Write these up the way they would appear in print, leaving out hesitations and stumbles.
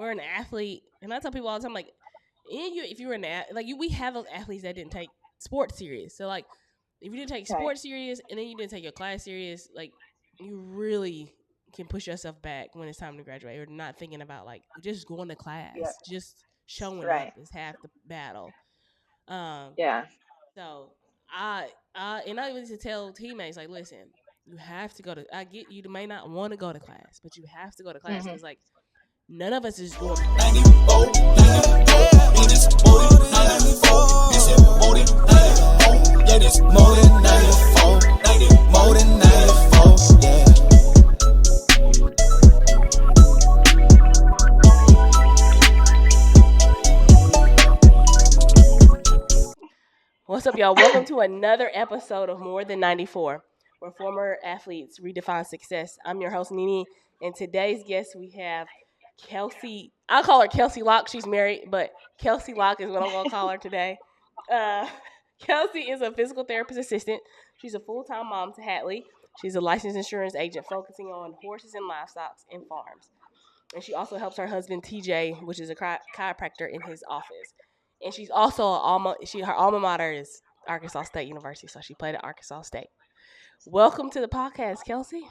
or an athlete, and I tell people all the time, like, if you're we have those athletes that didn't take sports serious. So like, if you didn't take Right. sports serious and then you didn't take your class serious, like, you really can push yourself back when it's time to graduate, or not thinking about like just going to Yep. class, just showing up Right. is half the battle. Um, Yeah. so and I used to tell teammates like, listen, you have to go to. I get you may not want to go to class, but you have to go to class Hmm. because like none of us is going. What's up, y'all? Welcome to another episode of More Than 94, where former athletes redefine success. I'm your host, Nene, and today's guest we have Kelsey. I call her Kelsey Locke. She's married, but Kelsey Locke is what I'm going to call her today. Uh, Kelsey is a physical therapist assistant. She's a full-time mom to Hatley. She's a licensed insurance agent focusing on horses and livestock and farms. And she also helps her husband TJ, which is a chiropractor, in his office. And she's also her alma mater is Arkansas State University, so she played at Arkansas State. Welcome to the podcast, Kelsey.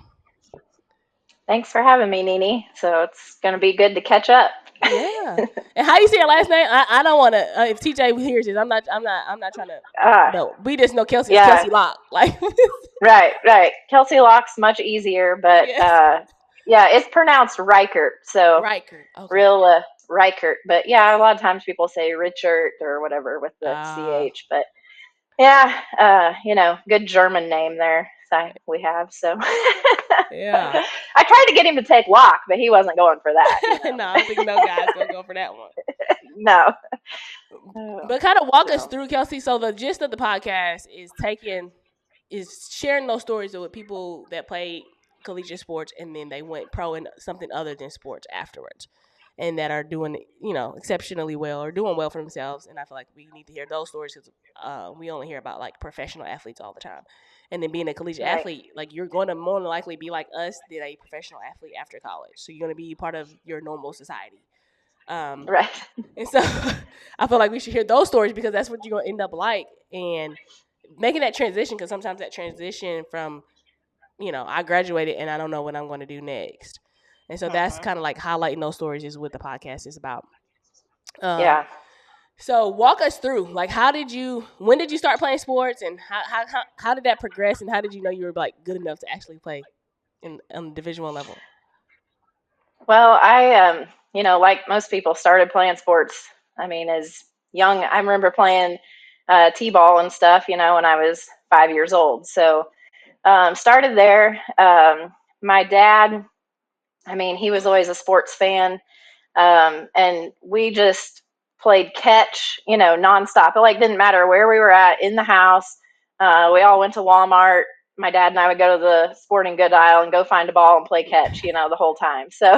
Thanks for having me, Nene. So it's going to be good to catch up. Yeah. And how you say your last name? I don't want to. If TJ hears this, I'm not trying to. Uh, No, we just know Kelsey is yeah, Kelsey Locke. Like, right. Kelsey Locke's much easier, but yeah, yeah, it's pronounced Reichert. So Reichert. Okay. real Reichert. But yeah, a lot of times people say Richard or whatever with the CH. But yeah, good German name there. We have. So Yeah. I tried to get him to take Locke, but he wasn't going for that. No, I don't think no guy's gonna go for that one. No. But kind of walk us So through, Kelsey. So the gist of the podcast is sharing those stories with people that played collegiate sports and then they went pro in something other than sports afterwards, and that are doing exceptionally well or doing well for themselves. And I feel like we need to hear those stories because we only hear about like professional athletes all the time. And then being a collegiate right. athlete, like you're going to more than likely be like us, than a professional athlete after college. So you're going to be part of your normal society. Um, Right. and so I feel like we should hear those stories because that's what you're going to end up like. And making that transition, because sometimes that transition from, I graduated and I don't know what I'm going to do next. And so that's Hmm. kind of like highlighting those stories is what the podcast is about. Um, Yeah. so walk us through, like, when did you start playing sports, and how did that progress, and how did you know you were like good enough to actually play on the Division I level? Well, like most people, started playing sports. I mean, as young, I remember playing t-ball and stuff. When I was 5 years old. So started there. My dad, I mean, he was always a sports fan, and we just played catch, nonstop. It like didn't matter where we were at in the house. We all went to Walmart. My dad and I would go to the sporting good aisle and go find a ball and play catch, the whole time. So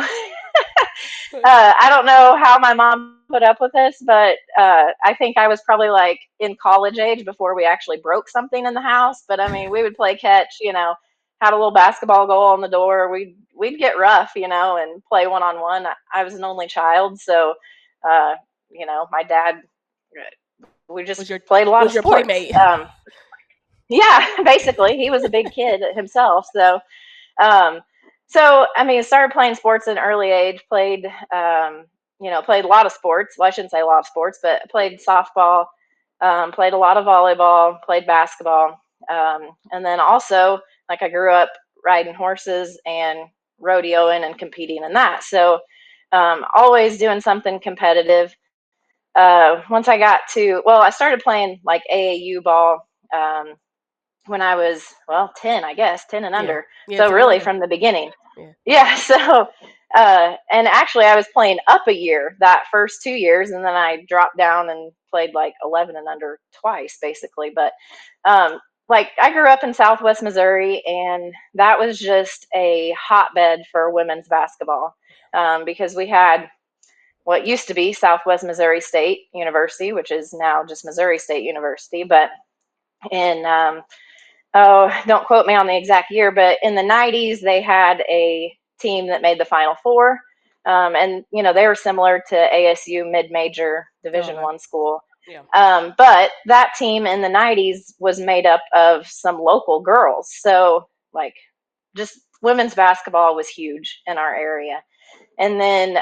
I don't know how my mom put up with this, but I think I was probably like in college age before we actually broke something in the house. But I mean, we would play catch, had a little basketball goal on the door. We'd get rough, and play one on one. I was an only child, so uh, my dad, we Was just your played a lot of was your sports. playmate? Yeah, basically, he was a big kid himself, so. Um, so I mean, started playing sports at an early age. Played a lot of sports. Well, I shouldn't say a lot of sports, but played softball. Played a lot of volleyball. Played basketball. And then also, like, I grew up riding horses and rodeoing and competing in that. So always doing something competitive. Once I started playing like AAU ball. When I was, 10, I guess, 10 and Yeah, under. yeah, So 10 and really under. from the beginning. Yeah. Yeah. So, and actually I was playing up a year that first 2 years, and then I dropped down and played like 11 and under twice, basically. But, like, I grew up in Southwest Missouri, and that was just a hotbed for women's basketball, because we had what used to be Southwest Missouri State University, which is now just Missouri State University. But in don't quote me on the exact year, but in the 90s, they had a team that made the Final Four. And they were similar to ASU mid-major Oh, Division okay. One school. Yeah. But that team in the '90s was made up of some local girls, so like just women's basketball was huge in our area. And then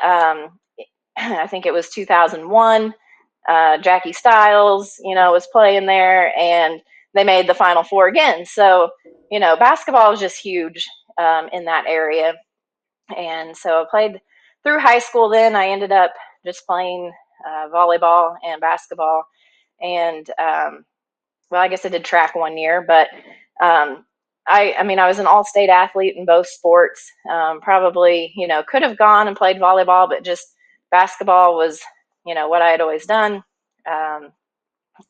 I think it was 2001. Jackie Stiles, was playing there, and they made the Final Four again. So, basketball was just huge in that area. And so I played through high school. Then I ended up just playing volleyball and basketball. And well, I guess I did track one year, but I was an all-state athlete in both sports. Probably, could have gone and played volleyball, but just basketball was, what I had always done. Um,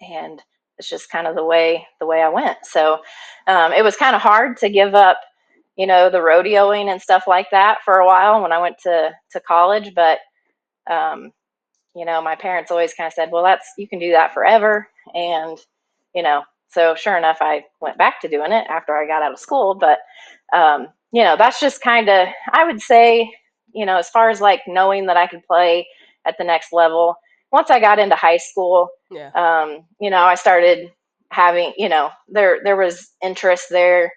and it's just kind of the way I went. So it was kind of hard to give up, the rodeoing and stuff like that for a while when I went to college. But my parents always kind of said, well, you can do that forever. And, so sure enough, I went back to doing it after I got out of school. But, that's just kind of, I would say, as far as like knowing that I could play at the next level, once I got into high school, Yeah. I started having, there was interest there.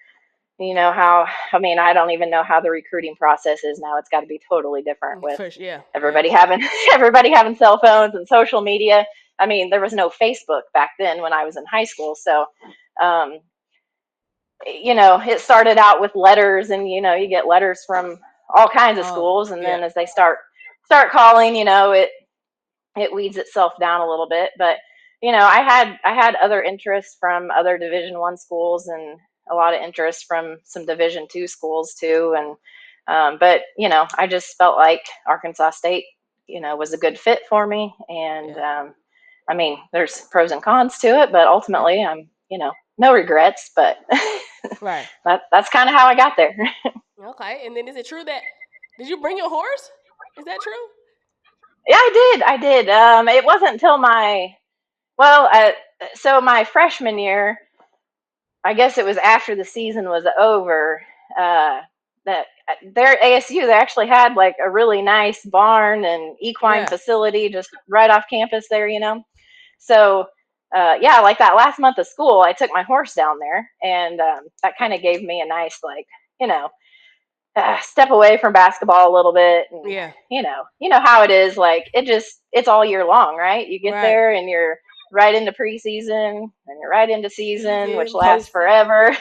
How, I don't even know how the recruiting process is now. It's got to be totally different with Yeah. everybody having everybody having cell phones and social media. There was no Facebook back then when I was in high school. So um, it started out with letters, and you get letters from all kinds of Oh, schools, and yeah. then as they start calling, it weeds itself down a little bit. But I had other interests from other Division One schools, and a lot of interest from some Division Two schools too. And but I just felt like Arkansas State was a good fit for me. And Yeah. there's pros and cons to it, but Yeah. ultimately I'm no regrets. But Right. that's kind of how I got there. Okay. And then is it true that did you bring your horse? Is that true? Yeah, I did. It wasn't until well, so my freshman year, I guess it was after the season was over, that their ASU, they actually had like a really nice barn and equine Yeah. facility just right off campus there. So yeah, like that last month of school, I took my horse down there, and that kind of gave me a nice, like, you know step away from basketball a little bit. And Yeah. you know how it is, like it's all year long, right? You get Right. there and you're right into preseason, and you're right into season, which Season, lasts postseason. forever.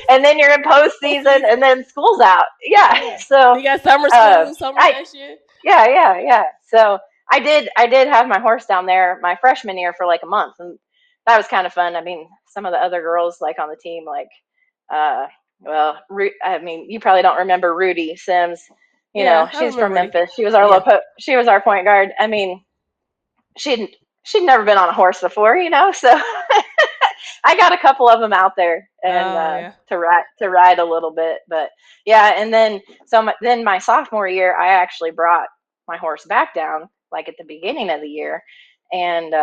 And then you're in postseason, and Postseason. then school's out. Yeah. Yeah. So You got summer uh school, summer I session. yeah. So I did have my horse down there my freshman year for like a month, and that was kind of fun. Some of the other girls like on the team, like uh well, you probably don't remember Rudy Sims. Yeah, I She's from remember Rudy. Memphis. She was our Yeah. she was our point guard. She'd she'd never been on a horse before. So I got a couple of them out there, and Oh yeah. to ride a little bit. But yeah, and then then my sophomore year, I actually brought my horse back down, like at the beginning of the year. And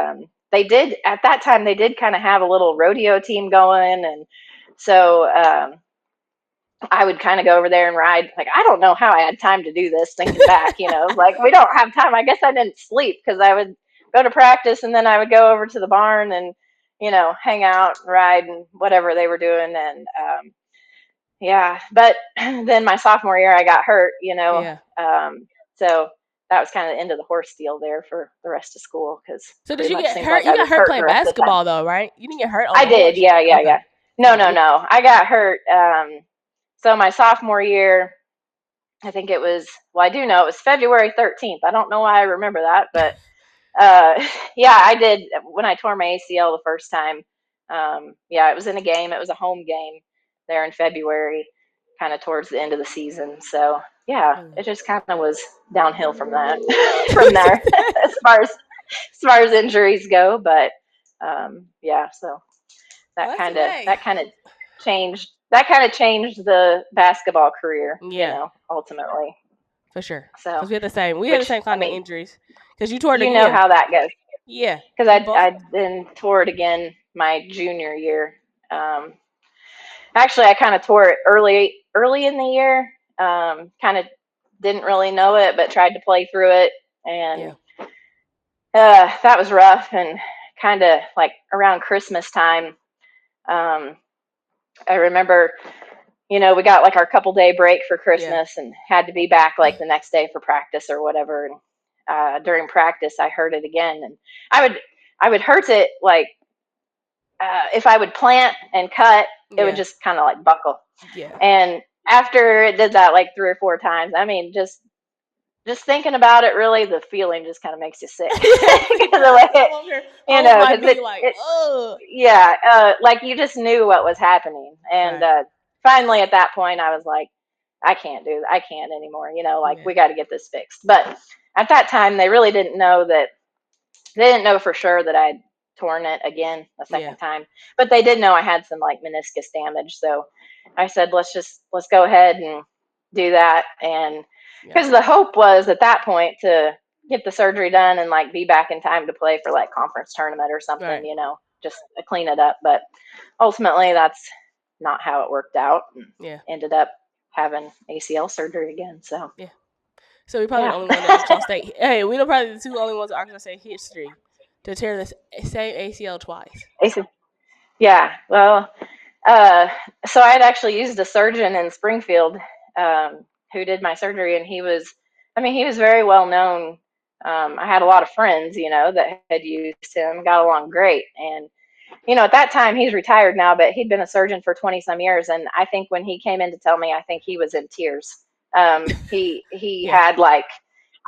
they did, at that time, they did kind of have a little rodeo team going. And so I would kind of go over there and ride. Like, I don't know how I had time to do this, thinking back, like, we don't have time. I guess I didn't sleep because I would go to practice, and then I would go over to the barn and, hang out, ride, and whatever they were doing. And yeah, but then my sophomore year, I got hurt. Yeah. So that was kind of the end of the horse deal there for the rest of school, because So did pretty you much get seemed hurt? like You I got was hurt hurt the playing rest of the time. basketball though, right? You didn't get hurt on I the did, horse. yeah. Okay. No, Okay. no, no. I got hurt. So my sophomore year, I think it was, well, I do know it was February 13th. I don't know why I remember that, but yeah, I did when I tore my ACL the first time. Yeah, it was in a game. It was a home game there in February, kind of towards the end of the season. So yeah, Mm. it just kind of was downhill from that, from there, as far as injuries go. But yeah, so that Well, that's kind of okay. that kind of changed the basketball career, Yeah, ultimately. for sure. So, Because we had the same. We had the which same I kind of mean, injuries. Because you tore it you know again. how that goes. Yeah. Because We I both. I then tore it again my junior year. Um, Actually, I kind of tore it early in the year. Kind of didn't really know it, but tried to play through it. And Yeah. that was rough. And kind of like around Christmas time, um, I remember, we got like our couple day break for Yeah. Christmas and had to be back like the next day for practice or whatever. And during practice, I hurt it again, and I would hurt it like if I would plant and cut, it would Yeah. just kind of like buckle. Yeah. And after it did that like 3 or 4 times, I mean, just thinking about it, really, the feeling just kind of makes you sick. Yes, it Because the does. way I'm over here holding my because knee like, it ugh. yeah, like you just knew what was happening. And Right. finally, at that point, I was like, I can't anymore. Like Yeah. we got to get this fixed. But at that time, they really didn't know that. They didn't know for sure that I'd torn it again a Yeah. second time, but they did know I had some like meniscus damage. So I said, let's go ahead and do that. And Yeah. because the hope was at that point to get the surgery done and like be back in time to play for like conference tournament or something, Right. just to clean it up. But ultimately, that's not how it worked out. And Yeah. ended up having ACL surgery again. So Yeah. So we probably yeah. the only one in Arkansas State. Hey, we know probably the two only ones in Arkansas State history to tear the same ACL twice. Yeah. Well, so I had actually used a surgeon in Springfield who did my surgery, and he was very well known. I had a lot of friends, that had used him, got along great. And, at that time, he's retired now, but he'd been a surgeon for 20 some years. And I think when he came in to tell me, I think he was in tears. He Yeah. had like,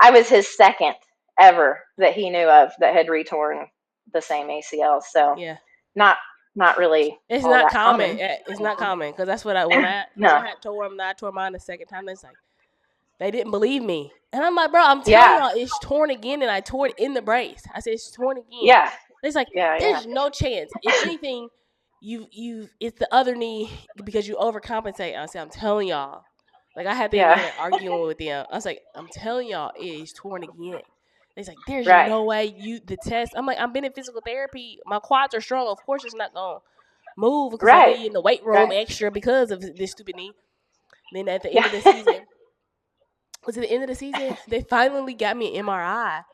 I was his second ever that he knew of that had retorn the same ACL. So Yeah. not, not really It's all not that common. common. It's not common because that's what when I No. had tore mine the second time. It's like they didn't believe me, and I'm like, bro, I'm telling Yeah. y'all, it's torn again, and I tore it in the brace. I said it's torn again. Yeah. It's like Yeah. Yeah. there's no chance. If anything, it's the other knee because you overcompensate. I said, I'm telling y'all. Like I had them in Yeah. there arguing with them. I was like, I'm telling y'all, it is torn again. It's like there's Right. no way the test. I'm like, I've been in physical therapy. My quads are strong. Of course, it's not gonna move because I'll Right. be in the weight room Right. extra because of this stupid knee. Then at the end Yeah. of the season, was it the end of the season? They finally got me an MRI,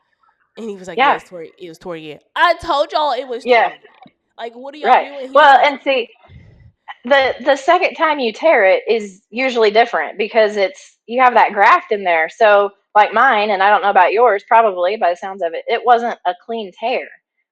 and he was like, "Yeah, Yeah. it was torn again." I told y'all it was Yeah. torn again. Like, what are y'all Right. doing? He was Well, like, and see, the second time you tear it is usually different because you have that graft in there. So like mine, and I don't know about yours, probably by the sounds of it, it wasn't a clean tear.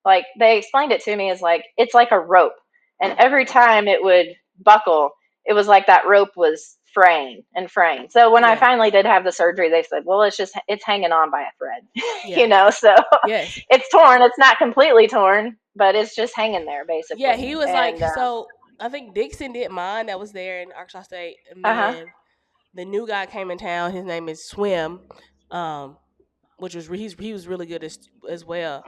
Like they explained it to me as like it's like a rope, and every time it would buckle, it was like that rope was fraying and fraying. So when I "Yeah, finally did have the surgery, they said, well, it's hanging on by a thread. yeah, So yes, it's torn. It's not completely torn, but it's just hanging there yeah." basically. He was like, And so I think Dixon did mine that was there in Arkansas State, and uh-huh. then the new guy came in town. His name is Swim, um, which was he was really good as well.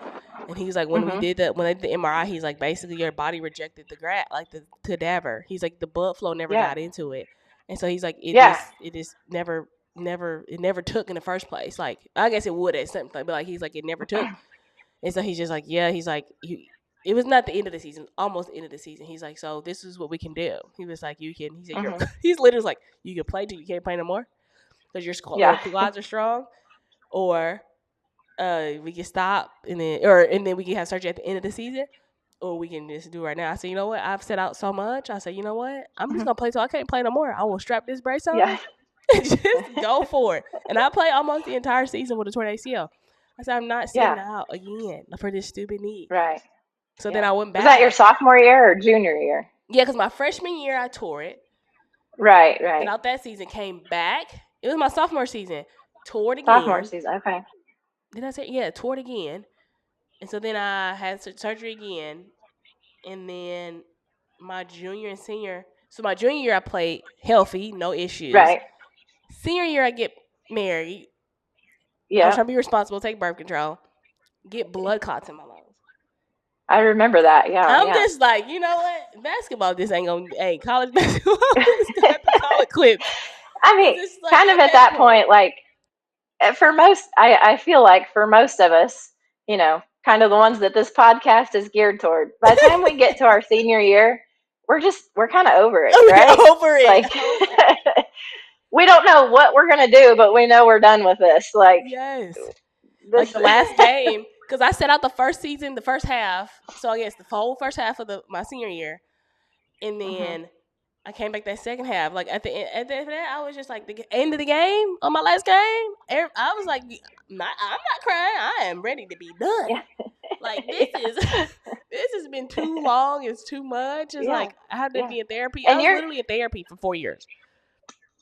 And he's like, when Mhm. they did the MRI, he's like, basically your body rejected the like the cadaver. He's like, the blood flow never Yeah. got into it, and so he's like, Yeah. it just it never took in the first place. Like I guess it would at some point, but like he's like, it never took. And so he's just like, yeah, he's like, it was not the end of the season, almost the end of the season. He's like, so this is what we can do. He was like, you can. He said, Mhm. he's literally like, you can play till you can't play no more because your Yeah. quads are strong, or we can stop and then we can have surgery at the end of the season, or we can just do it right now. I said, you know what? I've set out so much. I said, you know what? I'm just Mhm. gonna play till I can't play no more. I will strap this brace on Yeah. and just go for it. And I played almost the entire season with a torn ACL. I said, I'm not sitting Yeah. out again for this stupid knee. Right. So then Yeah. I went Was that your back. sophomore year or junior year? Yeah, because my freshman year I tore it. Right. Then Right. out that season came back. It was my sophomore season. Tore it Sophomore again. season. Okay. Did I say yeah? Tore it again. And so then I had surgery again. And then my junior and senior. So my junior year I played healthy, no issues. Right. Senior year I get married. I was Yeah. trying to be responsible, take birth control, get blood clots in my lungs. I remember that. Yeah. I'm Yeah. just like, you know what? Basketball just ain't gonna. Hey, college basketball, we just gonna have to call it quits. I mean, Cause it's like kind of at at that that point, point, like for most, I feel like for most of us, kind of the ones that this podcast is geared toward. By the time we get to our senior year, we're kind of over it, we right? over it. Like, we don't know what we're gonna do, but we know we're done with this. Like Yes. Like this. the last game, because I set out the first season, the first half. So I guess the whole first half of my senior year, and Mhm. then I came back that second half. Like at the end of that, I was just like the end of the game on my last game. I was like, I'm not crying. I am ready to be done. Yeah. Like this Yeah. is this has been too long. It's too much. It's Yeah. like I had to Yeah. be in therapy. I And was you're literally in therapy for 4 years.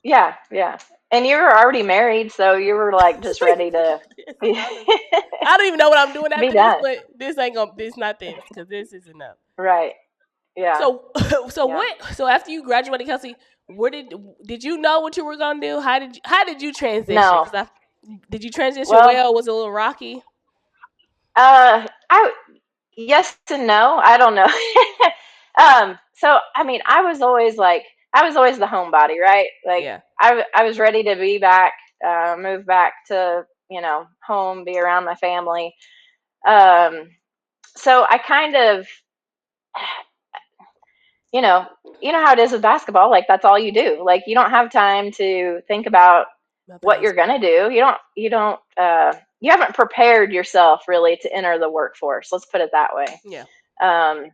yeah, yeah. And you were already married, so you were like just ready to Yes, be I don't even know what I'm doing be after this, done. but this ain't gonna. This not this because this is enough. Right. Yeah. So, so Yeah. what? So after you graduated, Kelsey, where did you know what you were gonna do? How did you transition? No. Because I did you transition Well, well? Was it a little rocky? I yes and no. I don't know. So I mean, I was always the homebody, right? Like Yeah, I was ready to be back, move back to home, be around my family. Um, so I kind of you know, you know how it is with basketball. Like that's all you do. Like you don't have time to think about nothing what else. you're gonna do. You haven't prepared yourself really to enter the workforce. Let's put it that way. Yeah, Um,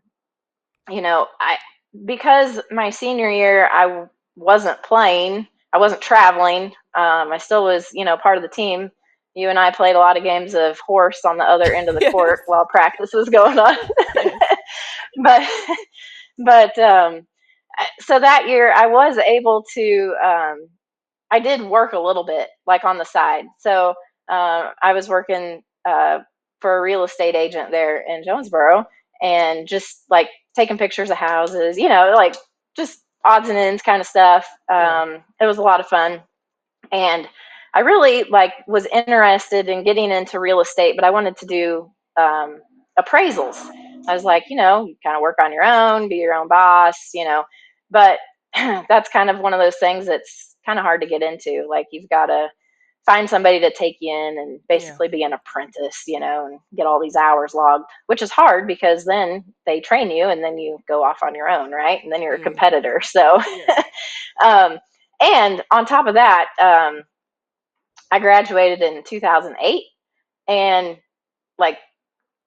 I because my senior year wasn't playing, I wasn't traveling. I still was, part of the team. You and I played a lot of games of horse on the other end of the court yes, while practice was going on. yes, but but so that year I was able to I did work a little bit like on the side. So I was working for a real estate agent there in Jonesboro and just like taking pictures of houses, like just odds and ends kind of stuff. yeah, It was a lot of fun. And I really like was interested in getting into real estate, but I wanted to do appraisals. I was like, you kind of work on your own, be your own boss, but that's kind of one of those things that's kind of hard to get into. Like you've got to find somebody to take you in and yeah, basically be an apprentice, and get all these hours logged, which is hard because then they train you and then you go off on your own, right? And then you're a mm, competitor. So yes, um, and on top of that, I graduated in 2008 and like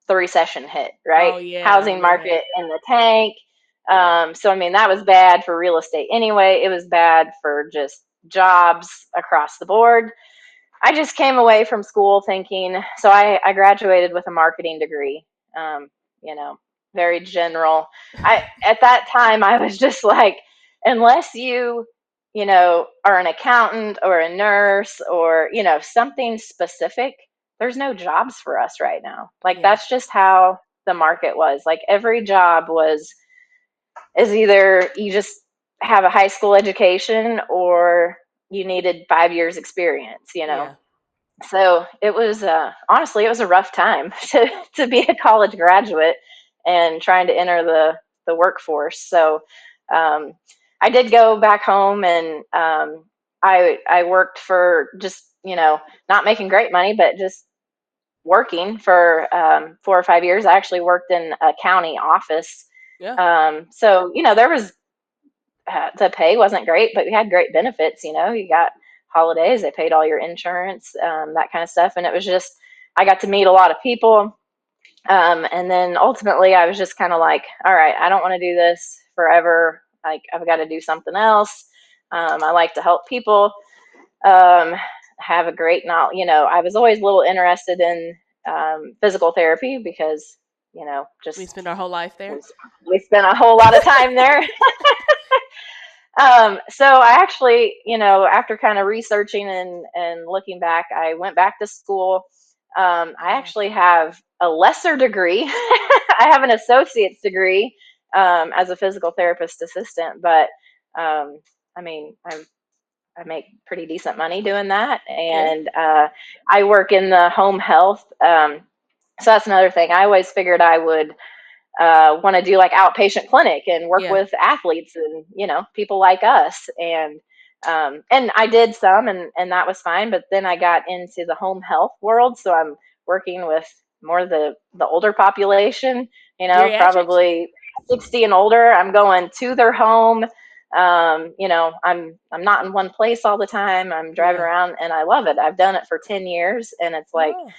the recession hit, right? oh yeah, I Housing remember that. market in the tank. Yeah, So, I mean, that was bad for real estate anyway. It was bad for just jobs across the board. I just came away from school thinking, so I graduated with a marketing degree, um, you know, very general. At that time, I was just like, unless you are an accountant or a nurse or, something specific, there's no jobs for us right now. Like yeah, that's just how the market was. Like every job is either you just have a high school education or you needed 5 years experience. yeah, So it was honestly it was a rough time to be a college graduate and trying to enter the workforce. So um, I did go back home and I worked for just not making great money, but just working for 4 or 5 years. I actually worked in a county office. yeah, So there was the pay wasn't great, but we had great benefits. You got holidays, they paid all your insurance, that kind of stuff. And it was just, I got to meet a lot of people. And then ultimately, I was just kind of like, all right, I don't want to do this forever. Like, I've got to do something else. I like to help people. Have a great knowledge. I was always a little interested in physical therapy because, we just spent our whole life there. we spent a whole lot of time there. So I actually, after kind of researching and looking back, I went back to school. I Oh, actually have a lesser degree. I have an associate's degree as a physical therapist assistant, but I mean, I make pretty decent money doing that, yeah, and I work in the home health. So that's another thing. I always figured I would want to do like outpatient clinic and work yeah, with athletes and people like us, and I did some, and that was fine, but then I got into the home health world, so I'm working with more the older population, geriatrics. probably 60 and older. I'm going to their home, I'm not in one place all the time. I'm driving Yeah. around and I love it. I've done it for 10 years and it's like Oh.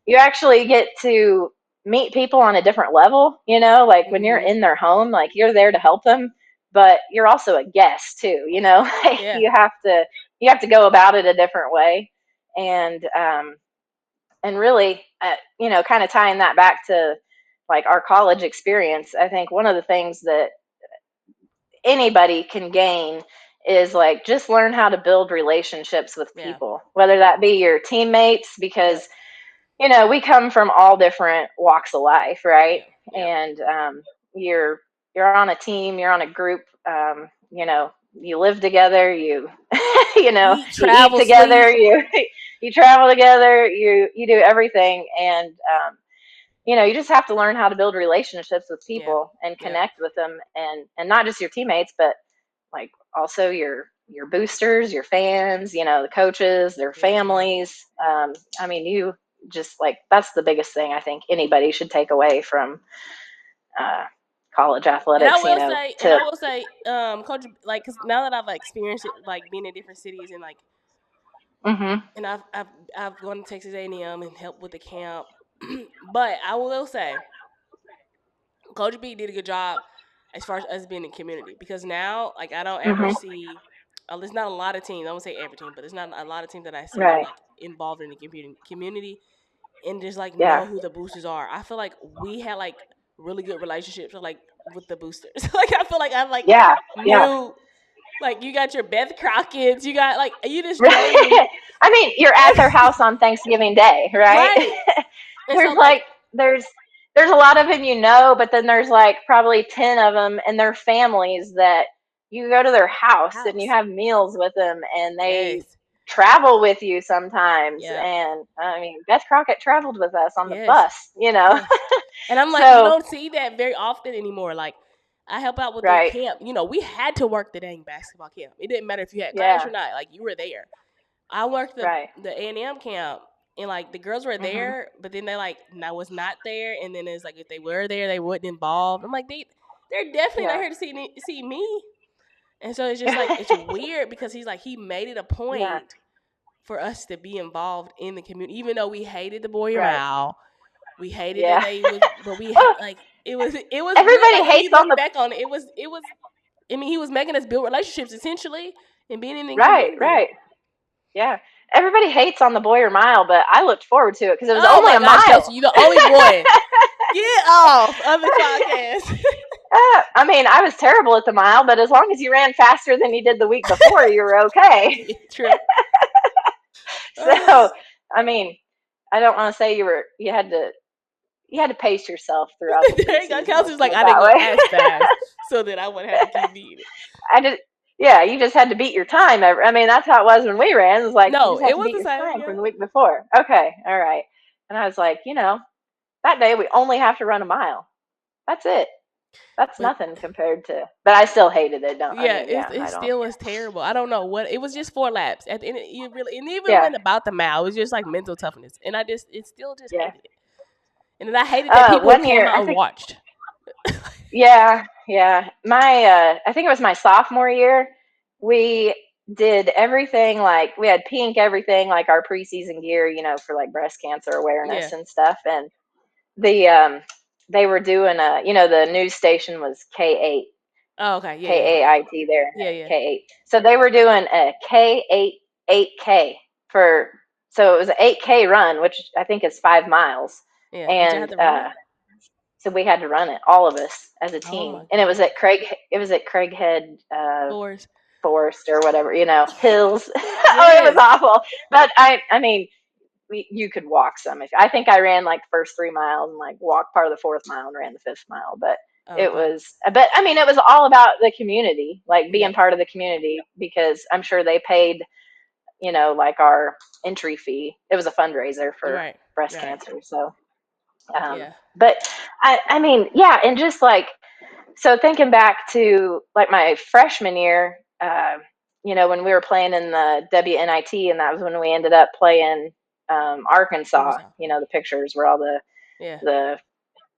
you actually get to meet people on a different level, like when you're Mhm. in their home, like you're there to help them, but you're also a guest too, like Yeah. you have to go about it a different way. And really, kind of tying that back to like our college experience, I think one of the things that anybody can gain is like just learn how to build relationships with Yeah. people, whether Yeah. that be your teammates, because Yep. we come from all different walks of life, right? Yeah. Yep. And you're on a team, you're on a group, you live together, you Eat, you eat travel, together, sleep. you travel together, you do everything, and you just have to learn how to build relationships with Yeah. people and Yep. connect with them, and not just your teammates, but like also your boosters, your fans, the coaches, their Mhm. families. You just like that's the biggest thing I think anybody should take away from uh, college And I athletics. will say, To Coach, like, cause now that I've like, experienced it, like being in different cities and like, hmm and I've gone to Texas A&M and helped with the camp, but I will say, Coach B did a good job as far as us being in community because now, like, I don't ever hmm see. There's not a lot of teams. I won't say every team, but there's not a lot of teams that I see that right, like involved in the community and just like yeah, know who the boosters are. I feel like we had like really good relationships like with the boosters. Like I feel like I like yeah, yeah. knew like you got your Beth Crockett's, you got like you just know Right. I mean, you're at their house on Thanksgiving Day, right? right. And so there's like like there's a lot of them, but then there's like probably 10 of them and their families that you go to their house and you house. have meals with them and they Yes. travel with you sometimes. Yeah. And I mean, Beth Crockett traveled with us on the Yes. bus. Yes. And I'm like, you So don't see that very often anymore. Like I help out with the right, camp. We had to work the dang basketball camp. It didn't matter if you had class yeah, or not. Like you were there. I worked right, the A&M camp, and like the girls were hmm there, but then they like I was not there, and then it's like if they were there, they wasn't involved. I'm like they're definitely not yeah, here to see me, and so it's just like it's weird because he made it a yeah, point for us to be involved in the community, even though we hated the Boyer right, Mile, we hated that yeah. they was, but Well, like it was good. everybody Like when hates you on look the back on it, it was. I mean, he was making us build relationships essentially and being in the right, community. right. Yeah. Everybody hates on the Boyer Mile, but I looked forward to it because it was Oh only my a gosh, mile. Kelsey, you the only one. Get off of the podcast. I mean, I was terrible at the mile, but as long as you ran faster than you did the week before, you were okay. Yeah, true. So, I mean, I don't want to say you had to pace yourself throughout the There you go. preseason. Let's Kelsey's put like, it I didn't that go way. as fast so that I wouldn't have to keep beating it. I just, yeah, you just had to beat your time. I mean, that's how it was when we ran. It was like you No, just have it to was beat the your same. time Yeah. from the week before. Okay, all right. And I was like, that day we only have to run a mile. That's it. That's But nothing compared to. But I still hated it. Don't I yeah, mean, yeah, it I don't. still was terrible. I don't know what it was. Just 4 laps at the end. It really, and even Yeah, when about the mile, it was just like mental toughness, and it still just yeah. hated it. And then I hated that people One came year, out I and think. watched. Yeah, yeah. I think it was my sophomore year. We did everything like we had pink everything like our preseason gear, for like breast cancer Yeah. awareness and stuff. And the they were doing the news station was K8, Oh, okay. Yeah. Yeah. Yeah. KAIT there, Yeah. Yeah. K8. So they were doing a K8 8K for so it was an 8K run, which I think is 5 miles. Yeah. Did you have And to run it? so we had to run it, all of us as a Oh team, my and it was gosh. at Craighead Fours. Forest or whatever, hills. Oh, it was Yes. awful. But I mean, you could walk some. If I think I ran like the first 3 miles and like walked part of the fourth mile and ran the fifth mile, but Oh, it okay. was. But I mean, it was all about the community, like being Yep. part of the community, because I'm sure they paid, like our entry fee. It was a fundraiser for Right. breast Right. cancer, so. Yeah. But I mean, yeah, and just like so thinking back to like my freshman year, when we were playing in the WNIT, and that was when we ended up playing Arkansas. Arkansas. The pictures were all Yeah. the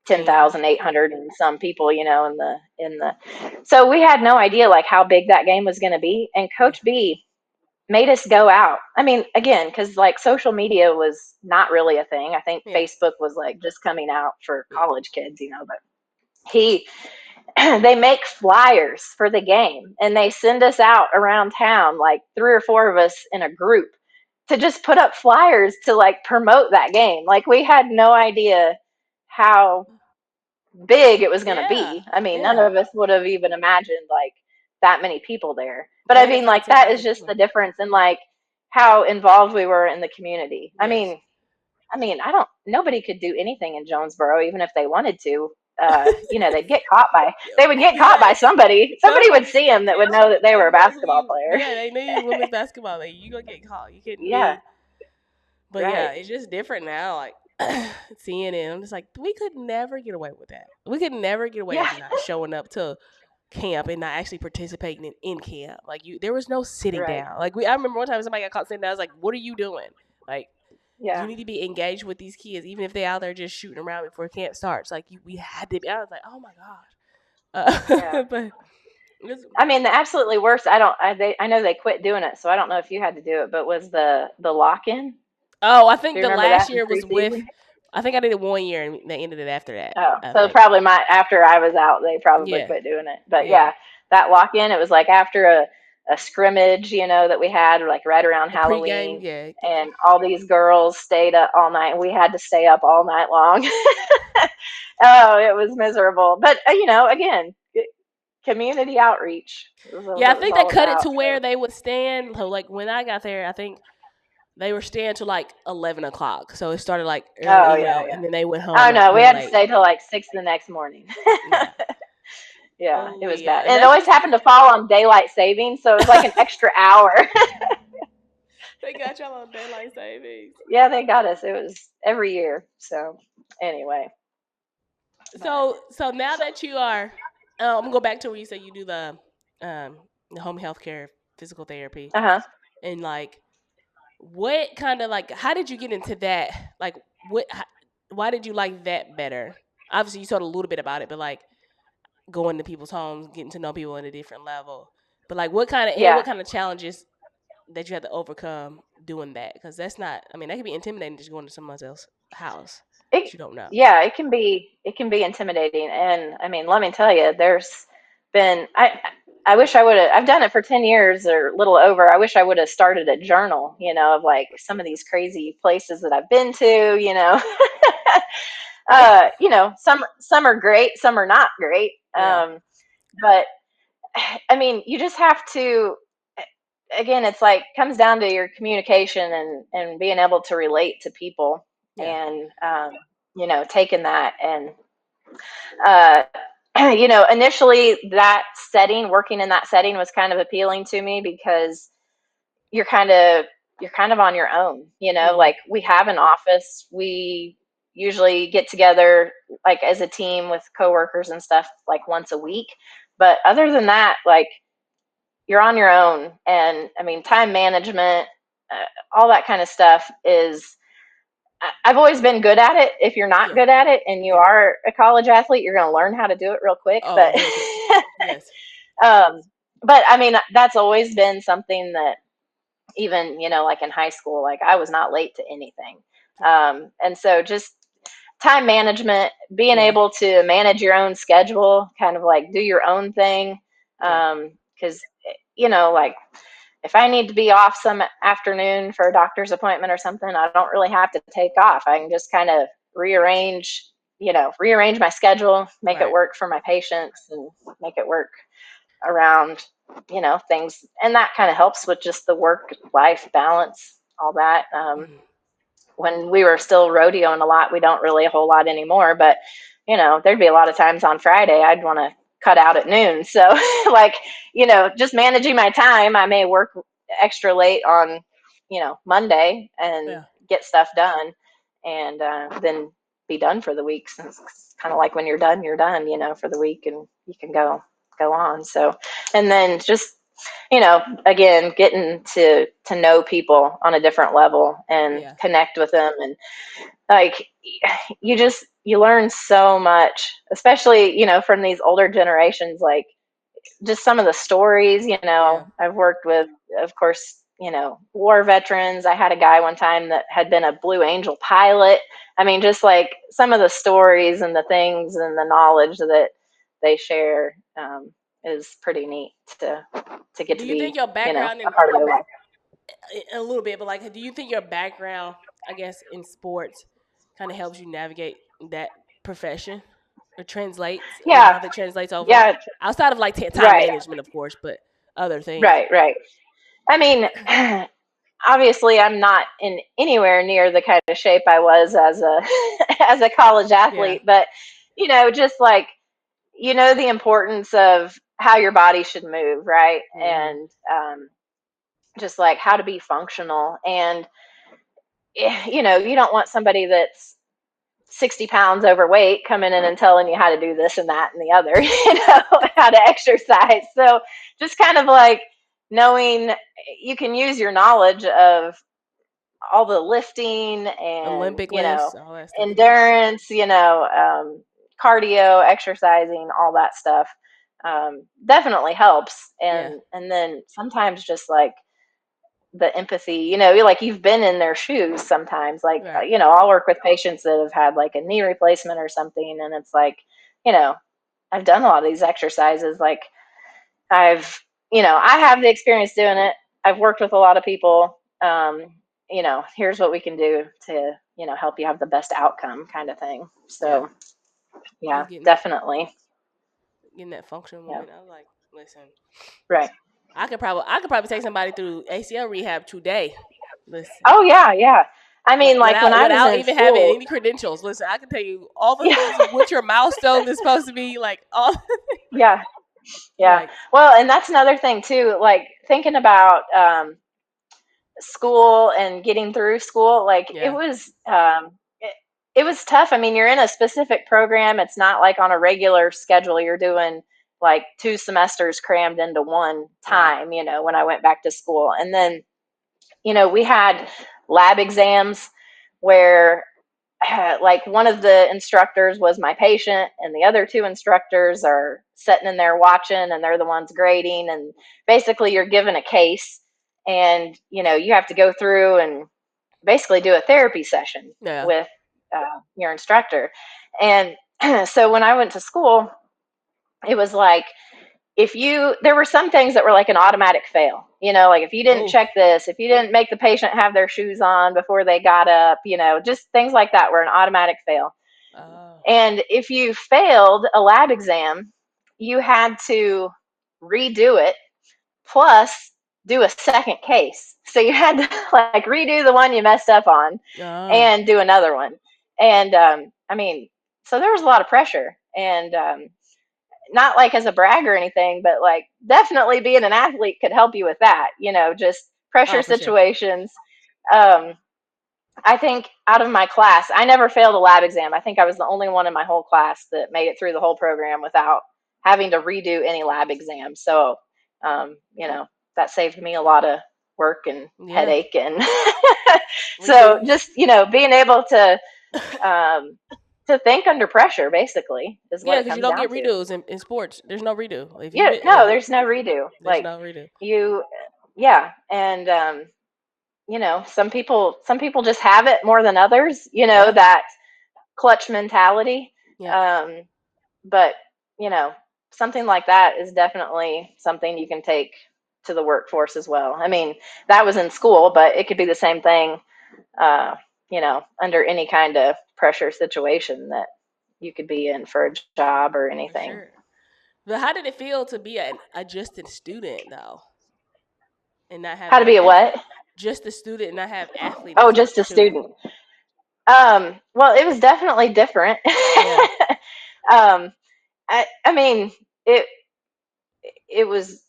Team. Yeah. 10,800 and some people, in the so we had no idea like how big that game was going to be, and Yeah. Coach B made us go out. I mean, again, because like social media was not really a thing. I think Yeah. Facebook was like just coming out for Yeah. college kids, but he they make flyers for the game and they send us out around town, like 3 or 4 of us in a group, to just put up flyers to like promote that game. Like we had no idea how big it was going to Yeah. be. I mean, none Yeah. of us would have even imagined like that many people there. But I Playing in mean, front of like that is 10,000 just the people. difference in like how involved we were in the community. I Yes. mean, I don't. Nobody could do anything in Jonesboro, even if they wanted to. They'd get caught by. They would get caught by Yeah. somebody. Somebody would see them that would know that they were They a know who basketball you. player. Yeah, they knew women's basketball. Like you gonna get caught. You couldn't Yeah, be. But yeah, right. it's just different now. Like seeing it, I'm just like, we could never get away with that. We could never get away Yeah, with not showing up to camp and not actually participating in camp. Like there was no sitting right. down. I remember one time somebody got caught sitting down. I was like, what are you doing? Like you Yeah, need to be engaged with these kids, even if they out there just shooting around before camp starts. Like we had to be. I was like, oh my gosh. yeah. But it's, I mean, the absolutely worst. I don't. I know they quit doing it, so I don't know if you had to do it. But was the lock in? oh, I Do think you the remember last that in year was with. preseason? I think I did it 1 year and they ended it after that. Oh, I so think. probably after I was out, they probably Yeah. quit doing it. But Yeah. yeah, that lock in, it was like after a scrimmage, that we had like right around A pregame. Halloween, Yeah. and all these girls stayed up all night. We had to stay up all night long. Oh, it was miserable. But again, community outreach was what Yeah, I it was think they all cut it about. to So, where they would stand. So, like when I got there, I think they were staying till like 11 o'clock. So it started like oh early, yeah, yeah. and then they went home Oh like no, we real had to late. stay till like 6 the next morning. Yeah. Yeah, Oh it was yeah, bad. and And it that's always just happened to fall on daylight savings, so it was like an extra hour. they got y'all on daylight savings. Yeah, they got us. It was every year. So anyway, but So now that you are, I'm gonna go back to where you said you do um the home health care, physical therapy, uh-huh. and like what kind of like how did you get into that? Like why did you like that better? Obviously, you told a little bit about it, but like going to people's homes, getting to know people at a different level. But like Yeah. what kind of challenges that you had to overcome doing that? Because that's not. I mean, that can be intimidating just going to someone else's house It that you don't know. yeah, it can be intimidating, and I mean, let me tell you, there's been I wish I would have. I've done it for 10 years or a little over. I wish I would have started a journal, of like some of these crazy places that I've been to. Some are great, some are not great. Yeah. But I mean, you just have to. Again, it's like comes down to your communication and being able to relate to people, Yeah. and taking that and uh, initially working in that setting was kind of appealing to me because you're kind of you're kind of on your own. Mm-hmm. Like we have an office, we usually get together like as a team with coworkers and stuff like once a week, but other than that, like you're on your own. And I mean, time management, all that kind of stuff is. I've always been good at it. If you're not Yeah. good at it and you Yeah. are a college athlete, you're going to learn how to do it real quick. Oh, But, real quick. Yes. um, but I mean, that's always been something that even, like in high school, like I was not late to anything. And so just time management, being Yeah. able to manage your own schedule, kind of like do your own thing. Yeah. Cause like if I need to be off some afternoon for a doctor's appointment or something, I don't really have to take off. I can just kind of rearrange my schedule, make it Right. work for my patients and make it work around, things. And that kind of helps with just the work life balance, all that. Mhm. When we were still rodeoing a lot, we don't really a whole lot anymore, but there'd be a lot of times on Friday I'd want to cut out at noon. So like, just managing my time, I may work extra late on, Monday and Yeah. get stuff done, and then be done for the week. So it's kind of like when you're done, for the week, and you can go on. So, and then just again, getting to know people on a different level and Yeah. connect with them, and like you just you learn so much, especially, from these older generations, like just some of the stories, Yeah. I've worked with, of course, war veterans. I had a guy one time that had been a Blue Angel pilot. I mean, just like some of the stories and the things and the knowledge that they share, is pretty neat to get Do to you think be, your background a in part of their life. a little bit, but like, do you think your background, I guess, in sports, kind of helps you navigate that profession, or translates a lot Yeah, of it translates over yeah, outside of like time right, management, of course, but other things. right. I mean, obviously I'm not in anywhere near the kind of shape I was as a as a college Yeah. athlete, but just like the importance of how your body should move, right? Hmm. And just like how to be functional. And you don't want somebody that's 60 pounds overweight coming in and telling you how to do this and that and the other, how to exercise. So just kind of like knowing you can use your knowledge of all the lifting and Olympic lifts, all that stuff. Yeah. endurance, cardio, exercising, all that stuff, definitely helps. Yeah. And then sometimes just like the empathy, like you've been in their shoes sometimes. Like, Right. I'll work with patients that have had like a knee replacement or something, and it's like, you know, I've done a lot of these exercises. Like I have the experience doing it. I've worked with a lot of people. Here's what we can do to, help you have the best outcome, kind of thing. Yeah. So, yeah, Just definitely. getting that functional Yeah. movement. I was like, listen, Right. I could probably take somebody through ACL rehab today. Listen. Oh, yeah, yeah. I mean, like when I was Without in even having school, any credentials. Listen, I can tell you all the yeah, things of what your milestone is supposed to be, like all yeah, yeah. like Well, and that's another thing too, like thinking about school and getting through school, like yeah. it was tough. I mean, you're in a specific program. It's not like on a regular schedule. You're doing like 2 semesters crammed into one Right. time, when I went back to school. And then, we had lab exams where like one of the instructors was my patient and the other two instructors are sitting in there watching, and they're the ones grading. And basically you're given a case, and you have to go through and basically do a therapy session Yeah. with your instructor. And so when I went to school, it was like, if you there were some things that were like an automatic fail, like if you didn't Oh. check this, if you didn't make the patient have their shoes on before they got up, just things like that were an automatic fail. Oh. And if you failed a lab exam, you had to redo it, plus do a second case. So you had to like redo the one you messed up on Oh. and do another one. And I mean, so there was a lot of pressure. And not like as a brag or anything, but like definitely being an athlete could help you with that, just pressure Oh, for sure. situations. Um, I think out of my class, I never failed a lab exam. I think I was the only one in my whole class that made it through the whole program without having to redo any lab exams. So, that saved me a lot of work and Yeah. headache. And so Redos. just, being able to think under pressure basically is what Yeah, it because you comes don't down get to. redos in sports. There's no redo. If you Yeah, if no, there's no redo. there's Like no redo. you, yeah. And, some people just have it more than others, Yeah. that clutch mentality. Yeah. Um, but something like that is definitely something you can take to the workforce as well. I mean, that was in school, but it could be the same thing, under any kind of pressure situation that you could be in for a job or For anything. sure. But how did it feel to be an adjusted student though, and not have How to that be a what? just a student and not have athlete Oh, attached just a to it? student. Well, it was definitely different. Yeah. um, I mean, it it was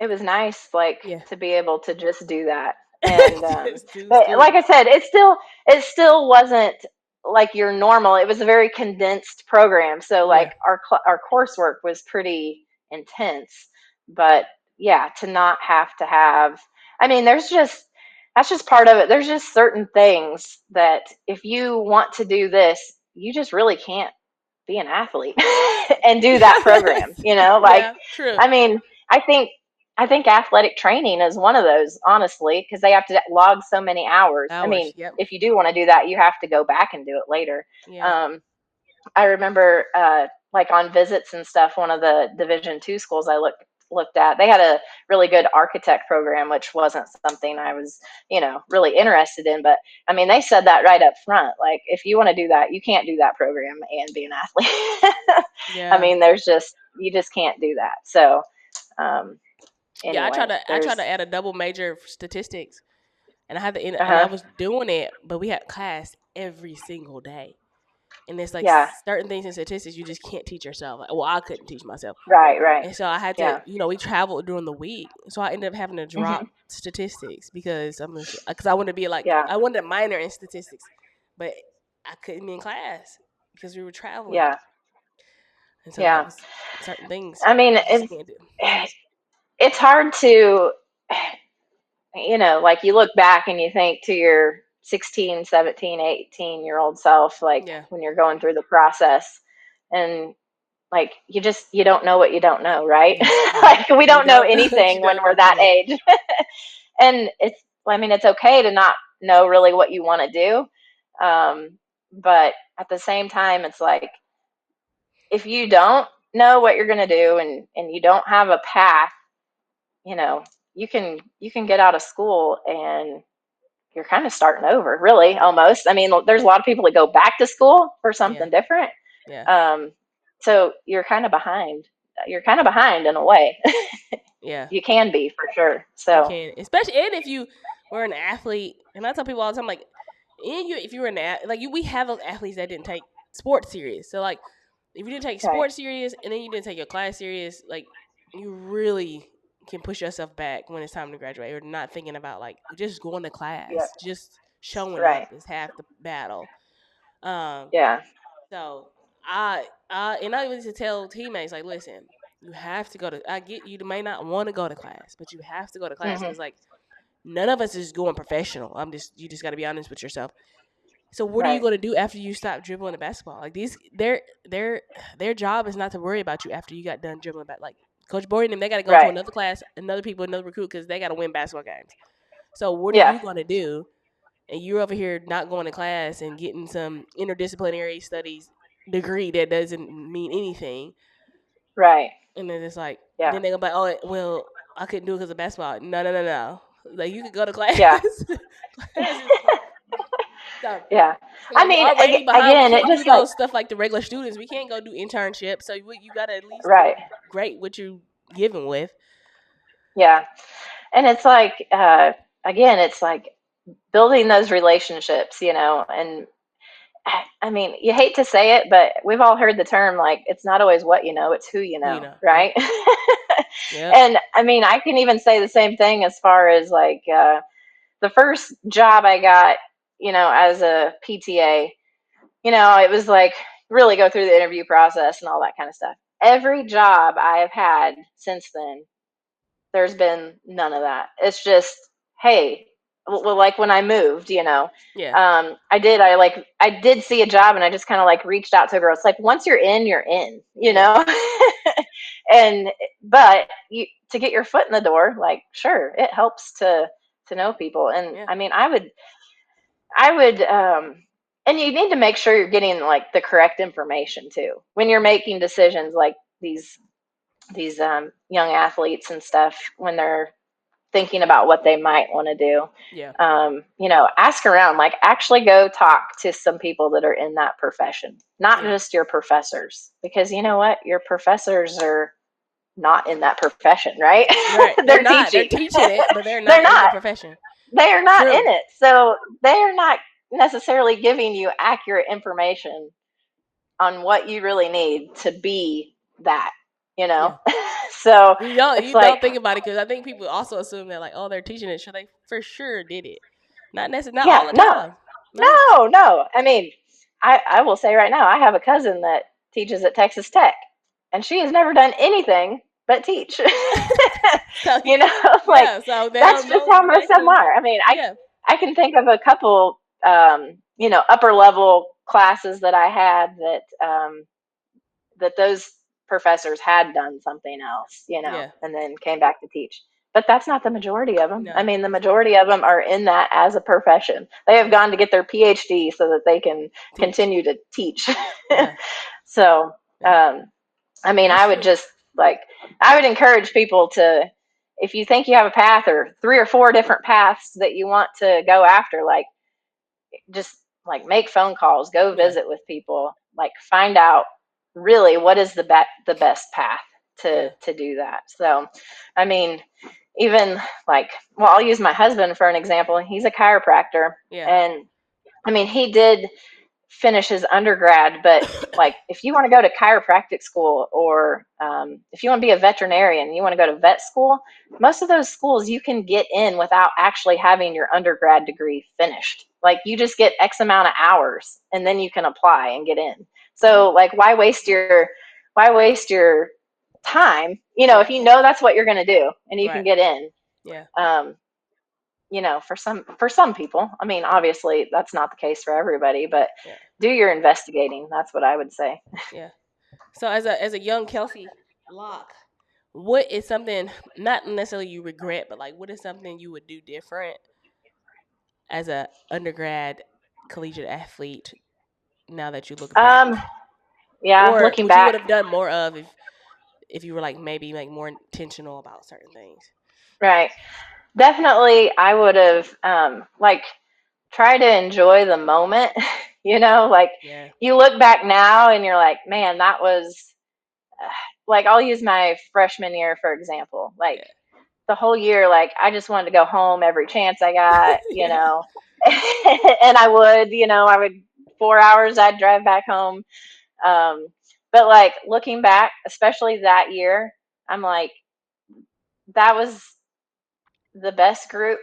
it was nice, like Yeah. to be able to just do that. And Just two but like students. I said, it still wasn't like your normal. It was a very condensed program, so like Yeah. our coursework was pretty intense. But yeah, to not have to have, I mean, that's just part of it. There's just certain things that if you want to do this, you just really can't be an athlete and do that program, like, Yeah, true. I mean, I think I think athletic training is one of those, honestly, because they have to log so many hours. I Hours. mean, Yep. if you do want to do that, you have to go back and do it later. Yeah. um, I remember, like on visits and stuff, one of the Division II schools I looked at, they had a really good architect program, which wasn't something I was, really interested in. But I mean, they said that right up front. Like, if you want to do that, you can't do that program and be an athlete. I Yeah. mean, you just can't do that. So, um, Yeah. anyway, I tried there's, to add a double major of statistics, and I had to, and I uh-huh, was doing it, but we had class every single day. And there's like yeah, certain things in statistics you just can't teach yourself. Like, well, I couldn't teach myself. right, And so I had to, yeah, we traveled during the week. So I ended up having to hmm, drop statistics because because I wanted to be like, yeah, I wanted a minor in statistics, but I couldn't be in class because we were traveling. yeah, And so that yeah. was certain things I mean, you just can't do. it's hard to, like, you look back and you think to your 16, 17, 18-year-old self, like, Yeah. when you're going through the process, and like, you don't know what you don't know, right? Yeah. Yep. Like, we You don't know don't. You anything when don't. we're that Yep. age. And I mean, it's okay to not know really what you want to do. But at the same time, it's like, if you don't know what you're going to do, and you don't have a path, you know, you can get out of school and you're kind of starting over, really, Yep. almost. I mean, there's a lot of people that go back to school for Yeah. something different. Yeah. Um, so you're kind of behind. You're kind of behind in a way. Yeah. You can be, for sure. You So, can, especially, and if you were an athlete, and I tell people all the time, like, and if you were we have those athletes that didn't take sports serious. So like, if you didn't take right. sports serious and then you didn't take your class serious, like, you really can push yourself back when it's time to graduate, or not thinking about like just going to Yep. class, just showing up Right. is half the battle. Um, Yeah. so and I used to tell teammates, like, listen, you have to go to. I get you may not want to go to class, but you have to go to class Hmm. because like none of us is going professional. You just got to be honest with yourself. So what are you Right. going to do after you stop dribbling the basketball? Like their job is not to worry about you after you got done dribbling back. Like Coach Boyd and them, they got to go to Right. another class, another people, another recruit because they got to win basketball games. So what are Yeah. you going to do? And you're over here not going to class and getting some interdisciplinary studies degree that doesn't mean anything. Right. And then it's like, Yeah. then they're gonna be like, oh, well, I couldn't do it because of basketball. No, no, no, no. Like, you could go to class. Yeah. Class is fun. So, Yeah. I like, we're mean, already behind. We again, it can't do just, like, those stuff like the regular students. We can't go do internships. So you got to at least do right. great what you given with. Yeah. And it's like, again, it's like building those relationships, and I mean, you hate to say it, but we've all heard the term, like, it's not always what you know, it's who you Who you know, know? Yep. right? Yep. And I mean, I can even say the same thing as far as, like, the first job I got, as a PTA, it was like, really go through the interview process and all that kind of stuff. Every job I have had since then, there's been none of that. It's just, hey, well, like when I moved, Yeah. I did see a job, and I just kind of like reached out to a girl. It's like, once you're in, you're in, Yeah. and but to get your foot in the door, like, sure, it helps to know people. And Yeah. I mean, I would, and you need to make sure you're getting, like, the correct information too when you're Yeah. making decisions, like these young athletes and stuff, when they're thinking about what they might want to do. Yeah. Ask around, like, actually go talk to some people that are in that profession, not Yeah. just your professors, because you know what? Your professors are not in that profession, right? Right. They're They're not. They're teaching. teaching it, but they're They're not in the not. profession. They are not in True. it. So they are not necessarily giving you accurate information on what you really need to be that, you know? Yeah. So it's You like, don't think about it because I think people also assume that like, oh, they're teaching it, so they for sure did it. Not necessarily, not all yeah, the no, time. No. no. I mean, I will say right now, I have a cousin that teaches at Texas Tech, and she has never done anything but teach. So Like, yeah, so they that's don't just know how most of them exactly. are. I mean, Yeah. I can think of a couple, upper level classes that I had that those professors had done something else, Yeah. and then came back to teach. But that's not the majority of them. I No. mean, the majority of them are in that as a profession. They have Yeah. gone to get their PhD so that they can Teach. continue to teach. Yeah. So, Yeah. I mean, That's I would true. just I would encourage people to, if you think you have a path or 3 or 4 different paths that you want to go after, just make phone calls, go Yeah. visit with people, find out really what is the best path to Yeah. do that. So, I mean, even well, I'll use my husband for an example. He's a chiropractor, Yeah. and I mean, he did finish his undergrad, but if you want to go to chiropractic school, or if you want to be a veterinarian, you want to go to vet school, most of those schools you can get in without actually having your undergrad degree finished. You just get X amount of hours and then you can apply and get in. Oh. So why waste your time, if Yeah. you know that's what you're going to do and you can Right. get in. Yeah. um, for some people. I mean, obviously that's not the case for everybody, but Yeah. do your investigating. That's what I would say. Yeah. So as a young Kelsey Locke, what is something not necessarily you regret, but like what is something you would do different as a undergrad collegiate athlete now that you look Um, back? yeah, Or looking what you would back, have done more of if you were like maybe like more intentional about certain things. right. Definitely I would have try to enjoy the moment. Yeah. You look back now and you're like, man, that was I'll use my freshman year for example. Yeah. The whole year, I just wanted to go home every chance I got, Yeah. and I would 4 hours I'd drive back home. Um, but looking back, especially that year, I'm like, that was the best group,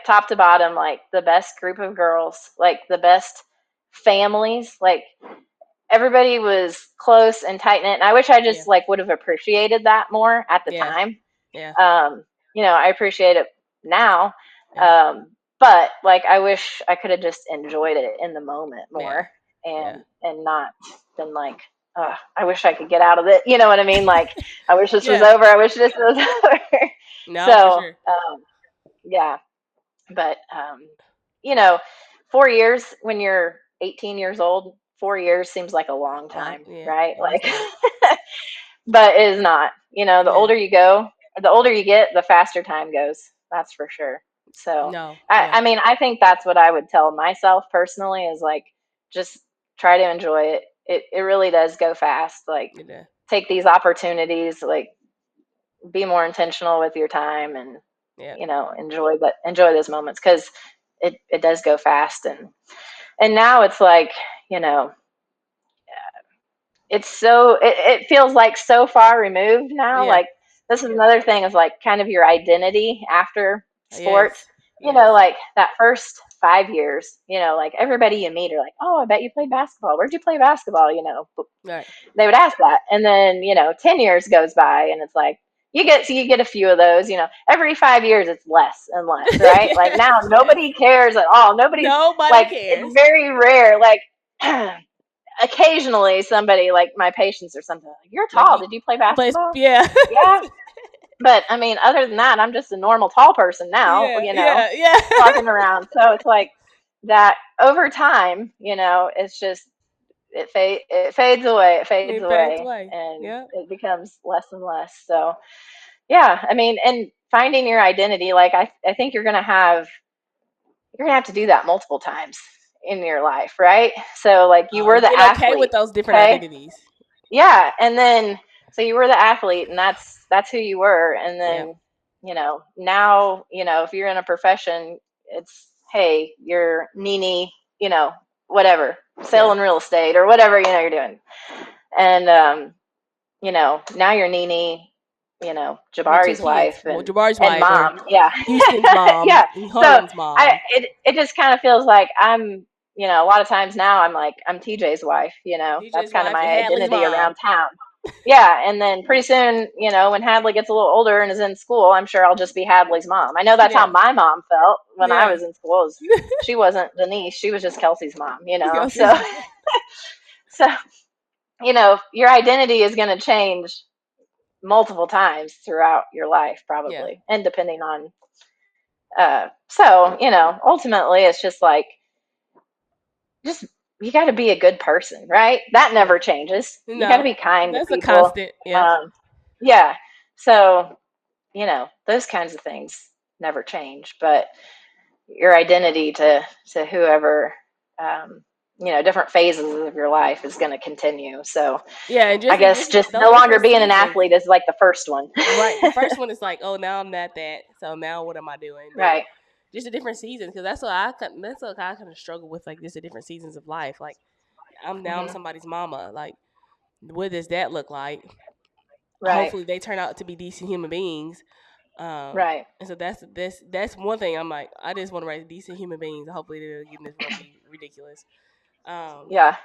top to bottom, the best group of girls, the best families, everybody was close and tight knit. And I wish I just Yeah. would have appreciated that more at the Yeah. time. Yeah. I appreciate it now. Yeah. But I wish I could have just enjoyed it in the moment Yeah. more, and Yeah. not been I wish I could get out of it. You know what I mean? I wish this was Yeah. over. I wish this was over. No, for So, sure. yeah, but 4 years when you're 18 years old, 4 years seems like a long Long. time, Yeah. right? And it's not. But it is not. The Yeah. older you go, the older you get, the faster time goes. That's for sure. So, No. I, Yeah. I mean, I think that's what I would tell myself personally is just try to enjoy it. It really does go fast. Yeah. Take these opportunities, be more intentional with your time, and Yeah. enjoy those moments, because it does go fast. And now it's you know it's it feels so far removed now. Yeah. This is another thing, is kind of your identity after sports. Yes. Yes. That first 5 years, everybody you meet are like, oh, I bet you played basketball. Where'd you play basketball? Right. They would ask that. And then 10 years goes by and it's you get a few of those. Every 5 years it's less and less, right? Now Yes. nobody cares at all. Nobody's Nobody it's cares. very rare. Occasionally somebody, my patients or something, you're Like tall, did you play you play. basketball? Yeah. Yeah. But I mean, other than that, I'm just a normal tall person now, Yeah. Yeah. Yeah. walking around. So it's that over time, it's just it fades away, It fades away. and Yeah. it becomes less and less. So yeah, I mean, and finding your identity, I think you're gonna have to do that multiple times in your life, right? So you were the Getting okay with athlete, those different okay? identities. Yeah, and then so you were the athlete, and that's who you were, and Yeah. then now if you're in a profession, it's, hey, you're Nene, whatever, Yeah. selling real estate or whatever you're doing, and now you're Nene, With two Jabari's kids. wife Well, and Jabari's wife or mom, yeah. Houston's mom Yeah. and So Harlan's I mom. it just kind of feels like I'm, a lot of times now I'm TJ's wife. That's DJ's kind of wife my and Hadley's identity mom. around town. Yeah, and then pretty soon, when Hadley gets a little older and is in school, I'm sure I'll just be Hadley's mom. I know that's how Yeah. my mom felt when I Yeah. was in school. She wasn't Denise; she was just Kelsey's mom. So, Kelsey's mom. so your identity is going to change multiple times throughout your life, Yeah. probably, and depending on. So ultimately, it's just like just you got to be a good person, right? That Yeah. never changes. You got to No. be kind to That's a people. constant. Yep. Um, yeah. So those kinds of things never change, but your identity to whoever, um, different phases of your life is going to continue. So Yeah, and I just in guess different just those no longer different being an seasons. athlete is like the first one. Right. The first one is like, oh, now I'm not that. So now what am I doing? Then Right. just the different seasons, because that's what I kind of struggle with, like just the different seasons of life. Like I'm Hmm. somebody's mama. Like, what does that look like? Right. Hopefully, they turn out to be decent human beings. Right. And so that's one thing. I'm like, I just want to raise decent human beings. Hopefully, they'll get in this world be ridiculous. Um, Yeah.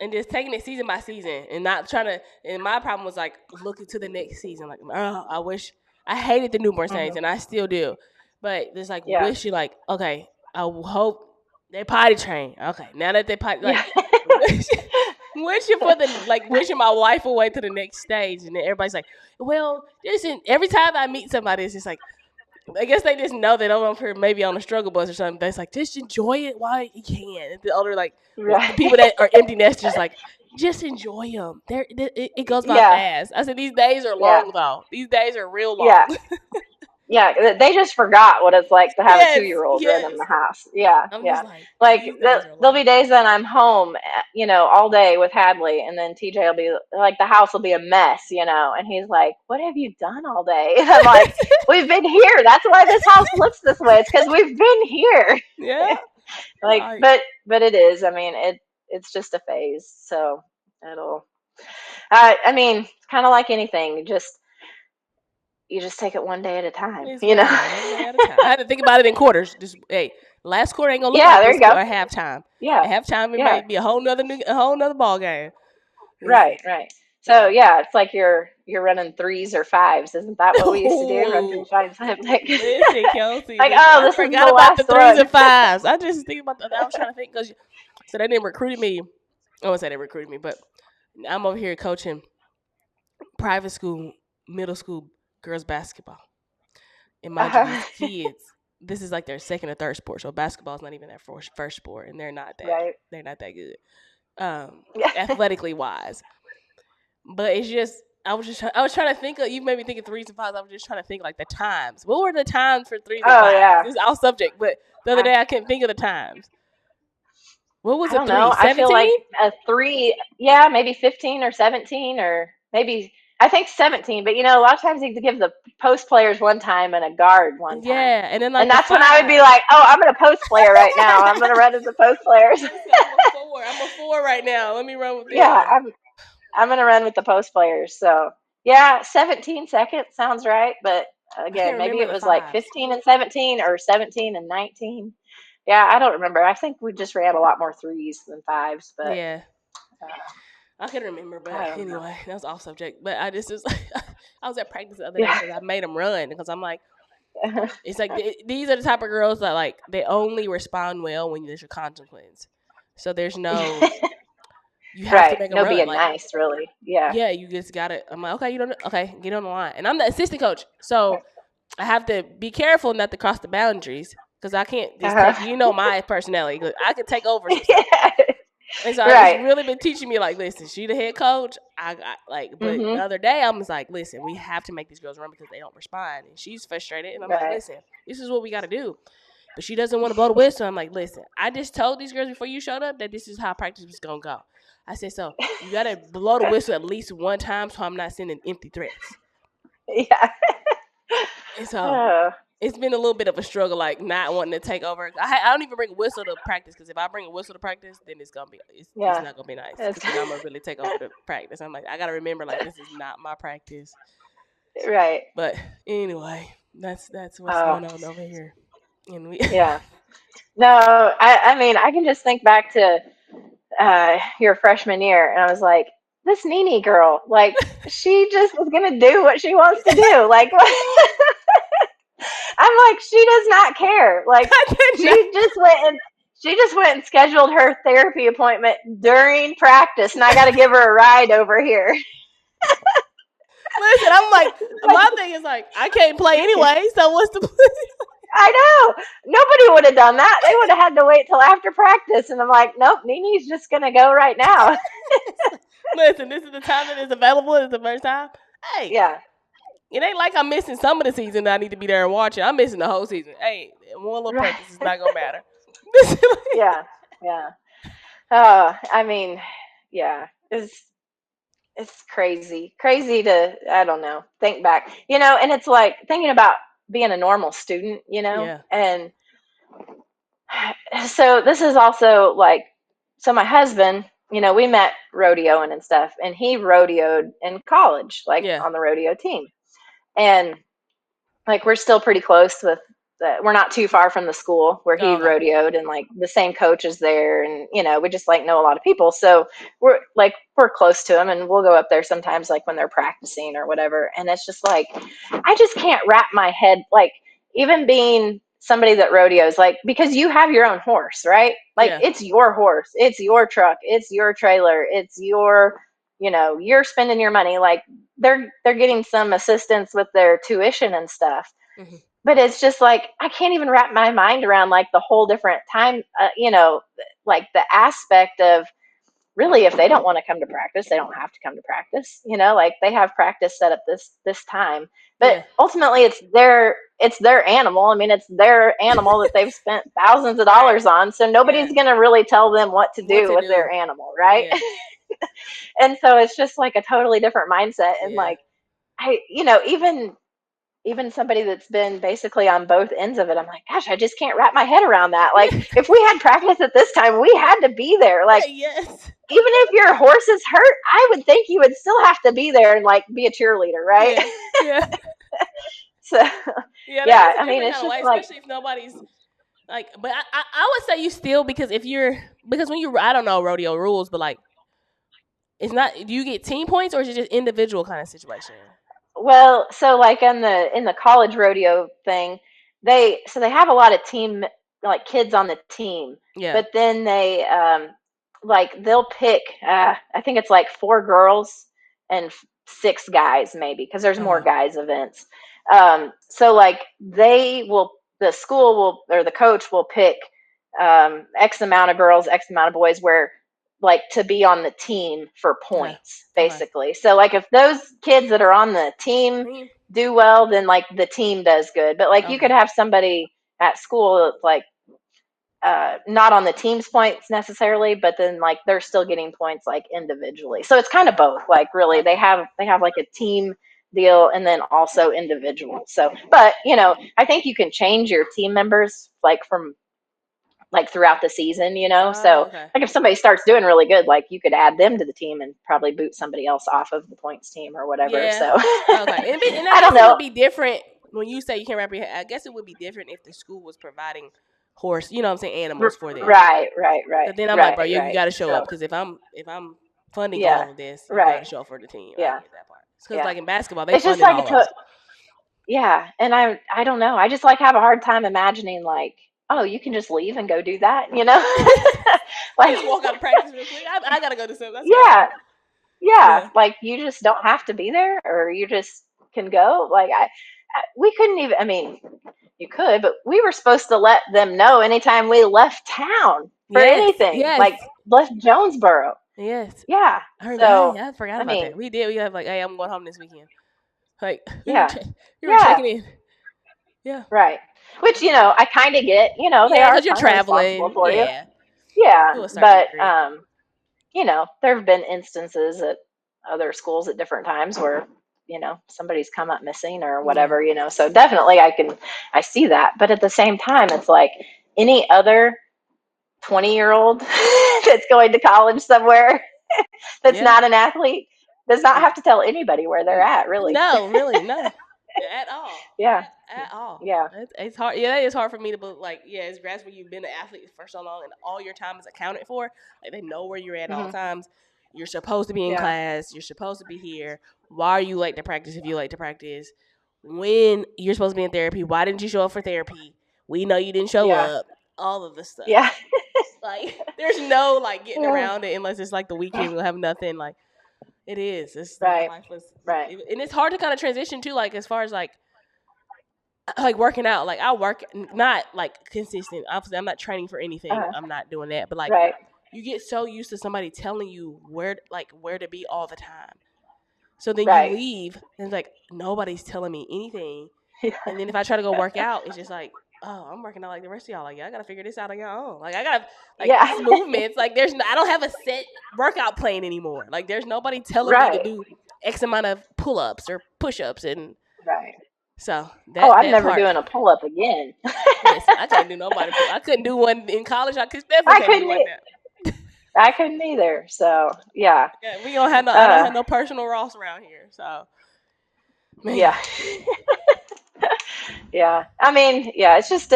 and just taking it season by season and not trying to. And my problem was like looking to the next season. Like, oh, I hated the newborn stage, Hmm. and I still do. But there's like Yeah. wish you like, okay, I hope they potty train. Okay, now that they potty, Yeah. like wish, wishing for the like wishing my wife away to the next stage, and then everybody's like, well, every time I meet somebody, it's just like I guess they just know that I'm up here maybe on a struggle bus or something. That's like, just enjoy it while you can. And the older, like, the Right. people that are empty nesters, like, just enjoy them. It goes by Yeah. fast. I said, these days are Yeah. long, though. These days are real long. Yeah. Yeah, they just forgot what it's like to have a Yes, 2-year-old running yes. the house. Yeah, I'm yeah. just like, Like these days are there'll long. be days that I'm home, all day with Hadley, and then TJ will be like, the house will be a mess, and he's like, "What have you done all day?" And I'm like, "We've been here. That's why this house looks this way. It's because we've been here." Yeah. Like, Like, but it is. I mean, it's just a phase. So it'll. I mean, it's kind of like anything. You just take it one day at a time. it's right. One day at a time. I had to think about it in quarters. Just, hey, last quarter ain't going to look Yeah, like there this you go. quarter at halftime. Yeah, At halftime, it yeah. might be a whole nother ball game. Right, Listen. right. So So. yeah, it's like you're running threes or fives. Isn't that what we used to do? Run Oh, threes, fives, like listen, Kelsey. like, Listen, oh, I this is the forgot about the last threes one. and fives. I just think about that. I was trying to think because so they didn't recruit me. I won't say they recruited me, but I'm over here coaching private school, middle school girls basketball. And mind you, these kids, this is like their second or third sport. So basketball is not even their first sport, and Right. they're not that good, Yeah. athletically wise. But it's just I was trying to think of you made me think of threes and fives. I was just trying to think like the times. What were the times for threes and Oh fives? yeah. This is our subject, but the other I, day I couldn't think of the times. What was I a don't three? know. I feel 17? like a three, yeah, maybe 15 or 17 or maybe I think 17. But a lot of times you give the post players one time and a guard one time, Yeah, and then and like the that's when I would be fives. like, oh, I'm gonna post player right now. I'm gonna run as a post players. Listen, I'm a four. I'm a four right now. Let me run with Yeah, them. I'm gonna run with the post players. So yeah, 17 seconds sounds right. But I can't again, maybe remember it the was like fives. 15 and 17 or 17 and 19. Yeah, I don't remember. I think we just ran a lot more threes than fives, but Yeah, uh, I can remember, but I don't know. anyway, that was off subject. But I just was I was at practice the other day Yeah. because I made them run because I'm like, it's like these are the type of girls that like they only respond well when there's a consequence. So there's no you have to Right. make them No run. being Like nice, really. Yeah. yeah, you just gotta. I'm like okay, you don't okay, get on the line, and I'm the assistant coach, so I have to be careful not to cross the boundaries because I can't just take Uh-huh. my personality. 'Cause I can take over some stuff. Yeah. And so it's Right. really been teaching me like, listen, she the head coach. I got like, but the Mhm. other day I was like, listen, we have to make these girls run because they don't respond, and she's frustrated. And I'm like, Right. listen, this is what we got to do. But she doesn't want to blow the whistle. I'm like, listen, I just told these girls before you showed up that this is how practice was gonna go. I said, so you got to blow the whistle at least one time, so I'm not sending empty threats. Yeah. And so Oh, it's been a little bit of a struggle, like not wanting to take over. I don't even bring a whistle to practice because if I bring a whistle to practice, then it's yeah. not gonna be nice That's because then I'm gonna really take over the practice. I'm like, I gotta remember like this is not my practice. right. But anyway, that's what's Oh, going on over here, and we yeah. No, I mean, I can just think back to your freshman year, and I was like, this Nene girl, like, she just was gonna do what she wants to do. Like, I'm like, she does not care. Like, I did not. she just went and she just went and scheduled her therapy appointment during practice, and I got to give her a ride over here. Listen, I'm like, Like, my thing is like, I can't play anyway, so what's the I know nobody would have done that. They would have had to wait till after practice, and I'm like, nope, Nene's just gonna go right now. Listen, this is the time that it's available. It's the first time. Hey, Yeah, it ain't like I'm missing some of the season that I need to be there and watching. I'm missing the whole season. Hey, one little right. practice is not gonna matter. Yeah, yeah. I mean, yeah, it's crazy, crazy to I don't know think back, and it's like thinking about being a normal student, Yeah, and so this is also like so my husband, we met rodeoing and stuff, and he rodeoed in college, like yeah. on the rodeo team, and like we're still pretty close with we're not too far from the school where Oh, he okay. rodeoed, and like the same coach is there, and we just like know a lot of people, so we're close to him, and we'll go up there sometimes like when they're practicing or whatever, and it's just like I just can't wrap my head, like, even being somebody that rodeos, like, because you have your own horse, right? Like, Yeah, it's your horse, it's your truck, it's your trailer, it's your, you're spending your money, like they're getting some assistance with their tuition and stuff, hmm, but it's just like I can't even wrap my mind around like the whole different time, like the aspect of really, if they don't want to come to practice, they don't have to come to practice, like they have practice set up this time, but yeah. ultimately it's their animal. I mean, it's their animal that they've spent thousands of Right. dollars on, so Yeah. nobody's going to really tell them what to What do to with do? their animal, right? Yeah, And so it's just like a totally different mindset, and yeah. like I even somebody that's been basically on both ends of it, I'm like, gosh, I just can't wrap my head around that. Like, if we had practice at this time, we had to be there. Like, Yes. even if your horse is hurt, I would think you would still have to be there and like be a cheerleader, right? Yeah. Yeah. So, Yeah, that yeah, is a I mean, different it's kind of just way, like, especially if nobody's like. But I would say you still, because if you're, because when you, I don't know rodeo rules, but like it's not. Do you get team points or is it just individual kind of situation? well, so like in the college rodeo thing, they have a lot of team, like kids on the team, Yeah. but then they like they'll pick I think it's like four girls and six guys maybe, because there's more Uh, guys events. So like the school will, or the coach will pick X amount of girls, X amount of boys, where like to be on the team for okay. points, Okay. basically. So like if those kids that are on the team Team. do well, then like the team does good. But like you could Okay. have somebody at school that's like not on the team's points necessarily, but then like they're still getting points like individually. So it's kind of both. Like really, they Okay. have like a team deal and then also individual. So, but I think you can change your team members like from like throughout the season, Oh, so okay. like if somebody starts doing really good, like you could add them to the team and probably boot somebody else off of the points team or whatever, Yeah. so Okay. And I I guess don't it know. would be different when you say you can't wrap your head. I guess it would be different if the school was providing horse, you know what I'm saying, animals for them. Right, right, right, But then I'm like, bro, right, you right. got to show So up, because if I'm funding all yeah, of this, you got right, to show up for the team. I yeah, get that part. Because yeah. like in basketball, they It's just funded like all of it. yeah, and I don't know. I just like have a hard time imagining like, oh, you can just leave and go do that. Like, Just walk out of practice real quick. I gotta go do something. That's yeah, fine. yeah, Yeah. like you just don't have to be there, or you just can go. Like we couldn't even. I mean, you could, but we were supposed to let them know anytime we left town for Yes. anything, Yes. like left Jonesboro. Yes. Yeah. I heard that. So, Hey, I forgot I about mean, that. We did. We have like, hey, I'm going home this weekend. Like yeah, you were yeah, checking in. Yeah. right. Which I kind of get. They Yeah, are because you're kind of responsible traveling. for you. Yeah. Yeah, To a certain but degree. there have been instances at other schools at different times where somebody's come up missing or Yeah. whatever. So definitely I see that, but at the same time it's like any other 20-year-old that's going to college somewhere that's Yeah. not an athlete does not have to tell anybody where they're at, really. No, really, no. At all. Yeah, At all. yeah, It's hard. Yeah, it's hard for me to believe. Like, yeah, it's grasping when you've been an athlete for so long and all your time is accounted for. Like, they know where you're at all hmm times. you're supposed to be in class, you're supposed to be here. Why are you late to practice if you're late to practice? When you're supposed to be in therapy, why didn't you show up for therapy? We know you didn't show Yeah. up. All of the stuff. Yeah. Like, there's no like getting around it unless it's like the weekend. We'll have nothing. Like, it is. It's Right. life was, Right. and it's hard to kind of transition too. Like, as far as like working out. Like, I work not like consistent. Obviously, I'm not training for anything. I'm not doing that. But like, Right. you get so used to somebody telling you where to be all the time. So then you Right. leave and it's like nobody's telling me anything. Yeah. And then if I try to go work out, it's just like, oh, I'm working out like the rest of y'all. Like, I gotta figure this out on your own. Like, I gotta like Yeah. these movements. Like, I don't have a set workout plan anymore. Like, there's nobody telling me to Right. do X amount of pull ups or push ups, and Right. so Oh, I'm that never part. doing a pull up again. Listen, I can't do nobody pull. I couldn't do one in college. I definitely I can't do couldn't. one now. I couldn't either. So yeah. Yeah, we don't have no. I don't Uh, have no personal Ross around here. So, man, yeah. Yeah. I mean, yeah. It's just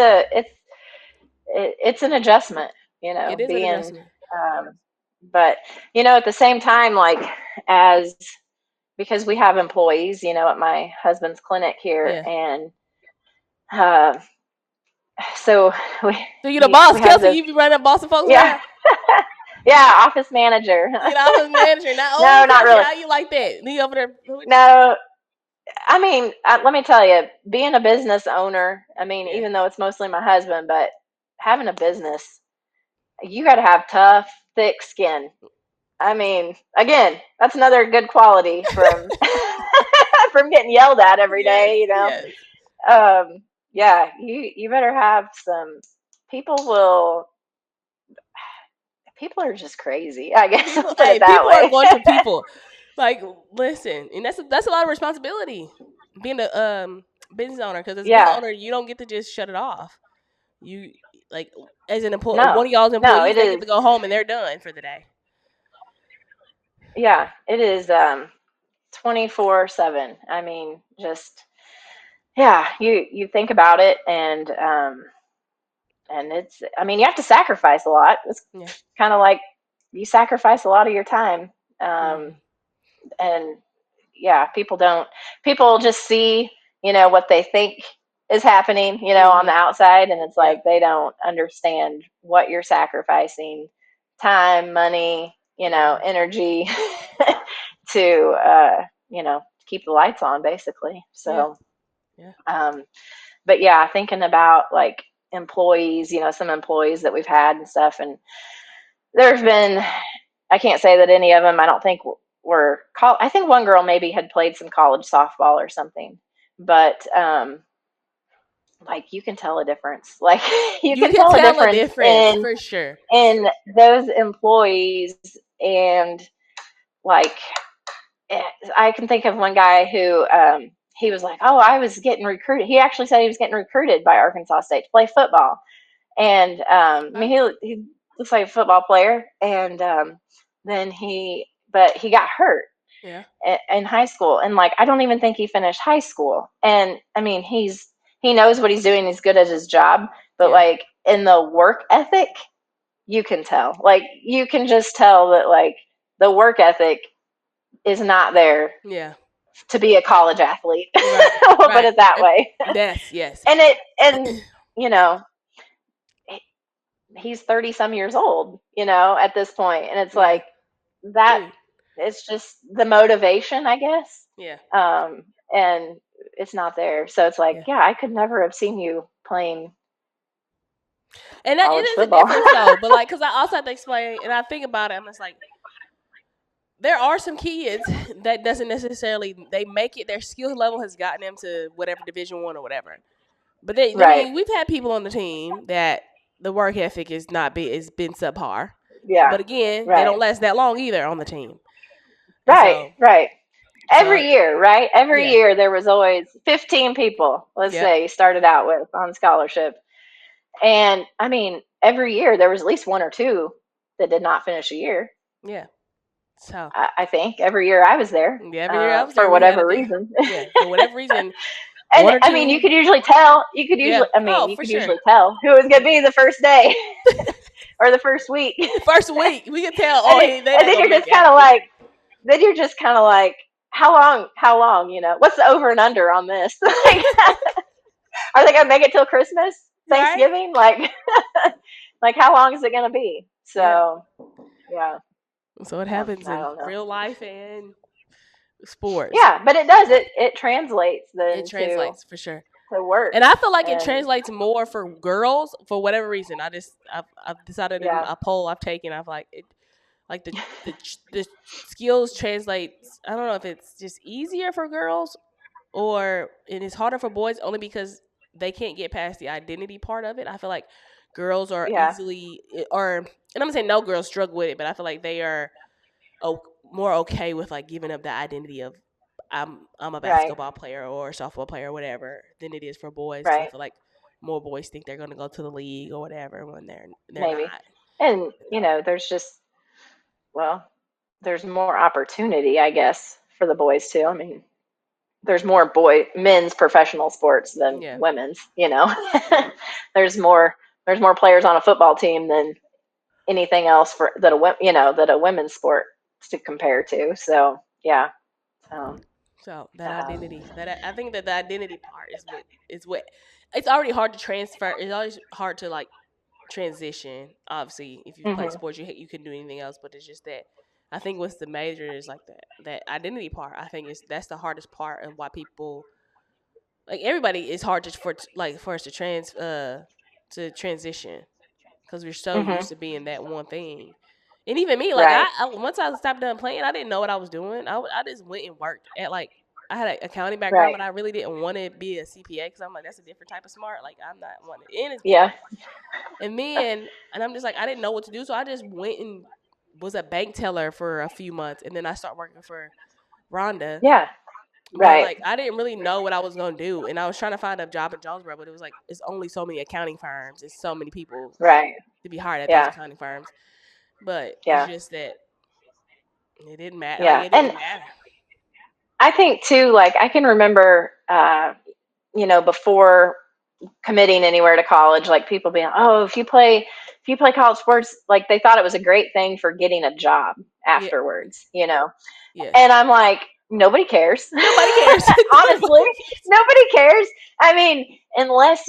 it's an adjustment, it is an being. adjustment. Um, but at the same time, like as because we have employees, at my husband's clinic here, Yeah. and uh, so we So you the boss, we have Kelsey. this. You be running bossing folks Yeah. around. Yeah, office manager. You the office manager. Now, No, oh, not Kelsey, really. how you like that? You over there? No, I mean, let me tell you, being a business owner, I mean, Yeah. even though it's mostly my husband, but having a business, you got to have tough, thick skin. I mean, again, that's another good quality from from getting yelled at every Yes. day, Yes. Yeah, you better have some people. People are just crazy, I guess. People, I'll put hey, it that people are way. going to people. Like, listen, and that's a lot of responsibility being a business owner, because as a business Yeah. owner, you don't get to just shut it off. You like as an employee, No. one of y'all's No, employees, it they get is. to go home and they're done for the day. Yeah, it is 24/7. I mean, just yeah, you think about it, and it's, I mean, you have to sacrifice a lot. It's Yeah. kind of like you sacrifice a lot of your time. Mm-hmm. And yeah, people just see, what they think is happening, on Mm-hmm. the outside, and it's Yep. like they don't understand what you're sacrificing, time, money, Mm-hmm. energy to keep the lights on, basically. Yeah. So Yeah. um but yeah, thinking about like employees, some employees that we've had and stuff, and there's been, I can't say that any of them, I don't think were I think one girl maybe had played some college softball or something, but like you can tell a difference. Like you You can can tell a tell a difference difference for sure. in those employees. And like I can think of one guy who he was like, "Oh, I was getting recruited." He actually said he was getting recruited by Arkansas State to play football. And I mean, Okay. he looks like a football player. And then but he got hurt Yeah. in high school, and like I don't even think he finished high school. And I mean, he knows what he's doing. He's good at his job, but Yeah. like in the work ethic, you can tell. Like you can just tell that like the work ethic is not there Yeah. to be a college athlete. Right. We'll put Right. it that way. Yes. Yes. And you know he's 30 some years old, at this point, and it's Yeah. like that. Dude. It's just the motivation, I guess. Yeah. And it's not there, so it's like, Yeah. yeah, I could never have seen you playing And it college is a football. difference though. But like, because I also have to explain, and I think about it, I'm just like, there are some kids that doesn't necessarily they make it. Their skill level has gotten them to whatever Division 1 or whatever. But I Right. mean, we've had people on the team that the work ethic is not be it's been subpar. Yeah. But again, they don't Right. last that long either on the team. And Right. so, Right. so Every year, right? Every yeah, year there was always 15 people, let's yep, say, you started out with on scholarship. And I mean, every year there was at least one or two that did not finish a year. yeah. So I think every year I was there, yeah, every year I was there, for we had whatever it there. reason. Yeah, for whatever reason, And one or I mean, you two. could usually tell. Yeah. Oh, You for could sure. usually tell who was going to be the first day or the first week. First week, we can tell. and Oh, then, they and not then gonna you're make just it. kind of like, how long? How long? What's the over and under on this? Like, are they gonna make it till Christmas, Right? Thanksgiving? Like, like how long is it gonna be? Yeah. So, yeah, So it happens I in don't know. real life and sports. Yeah, but it does. It translates It then translates for sure. to work, And I feel like it and translates more for girls for whatever reason. I've decided in yeah, a poll I've taken. I've like it like the skills translates. I don't know if it's just easier for girls or it is harder for boys only because they can't get past the identity part of it. I feel like girls are yeah, easily or and I'm gonna say no girls struggle with it, but I feel like they are more okay with like giving up the identity of I'm a right, basketball player or a softball player or whatever than it is for boys because I right, feel like more boys think they're gonna go to the league or whatever when they're maybe. not. And So there's just well, there's more opportunity, I guess, for the boys too. I mean, there's more men's professional sports than yeah, women's. yeah. there's more there's more players on a football team than anything else for that a women's sport to compare to. So yeah, um, So that um, identity, that I think that the identity part is what it's already hard to transfer. It's always hard to like transition. Obviously, if you play hmm sports, you can do anything else. But it's just that I think what's the major is like that identity part. I think that's the hardest part and why people like everybody is hard to for us to to transition because we're so hmm used to being that one thing. And even me, like right, once I stopped done playing, I didn't know what I was doing. I just went and worked at like I had an accounting background, right, but I really didn't want to be a CPA because I'm like that's a different type of smart. Like I'm not wanting, and it's yeah, boring. And I'm just like I didn't know what to do, so I just went and was a bank teller for a few months, and then I started working for Rhonda. yeah, But right, like I didn't really know what I was gonna do, and I was trying to find a job in Jonesboro, but it was like it's only so many accounting firms, and so many people right, to be hired at those yeah, accounting firms. But it's yeah, just that it didn't matter. Like yeah, it and didn't matter. I think too, like I can remember, before committing anywhere to college, like people being, oh, if you play college sports, like they thought it was a great thing for getting a job Yeah. afterwards. Yes. And I'm like, nobody cares. Nobody cares. Honestly, Nobody cares. nobody cares. I mean, unless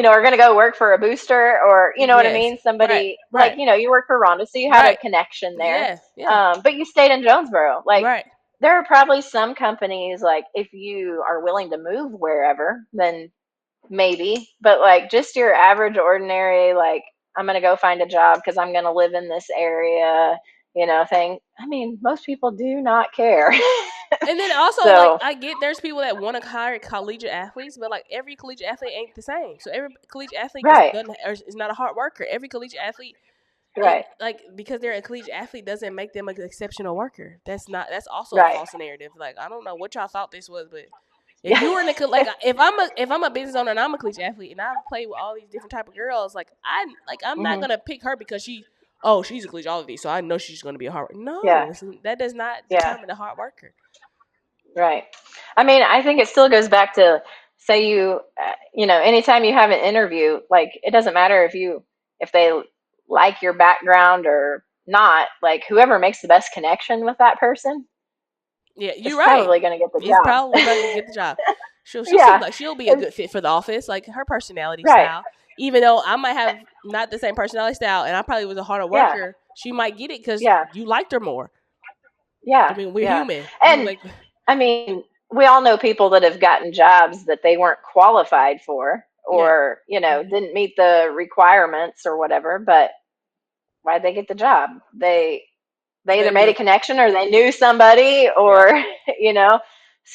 are going to go work for a booster or, you know what I Yes. mean? Right. Somebody like, Right. you work for Rhonda, so you had a Right. connection there. Yeah. Yeah. But you stayed in Jonesboro. Like, Right. there are probably some companies, like, if you are willing to move wherever, then maybe. But, like, just your average, ordinary, like, I'm going to go find a job because I'm going to live in this area, thing. I mean, most people do not care. And then also like So, I get there's people that want to hire collegiate athletes, but like every collegiate athlete ain't the same. So every collegiate athlete just right, doesn't or is not a hard worker. Every collegiate athlete it right, like because they're a collegiate athlete doesn't make them an exceptional worker. That's also a right. false narrative. Like I don't know what y'all thought this was, but if Yeah. you were in a like if I'm a business owner and I'm a collegiate athlete and I've played with all these different type of girls, like I'm not hmm gonna pick her because she's a collegiate athlete, so I know she's gonna be a hard. Yeah. No, that does not Yeah. determine a hard worker. Right. I mean, I think it still goes back to, say anytime you have an interview, like it doesn't matter if they like your background or not, like whoever makes the best connection with that person Yeah, is you're right. probably going to get the Is job. probably going to get the job. She seems Yeah. like she'll be a 'Cause- good fit for the office. Like her personality Right. style, even though I might have not the same personality style, and I probably was a harder Yeah. worker, she might get it because Yeah. you liked her more. I Yeah. mean, we're Yeah. human. We And like, I mean, we all know people that have gotten jobs that they weren't qualified for, yeah, or, hmm didn't meet the requirements or whatever, but why'd they get the job? They they either made a went. connection or they knew somebody, Yeah, or you know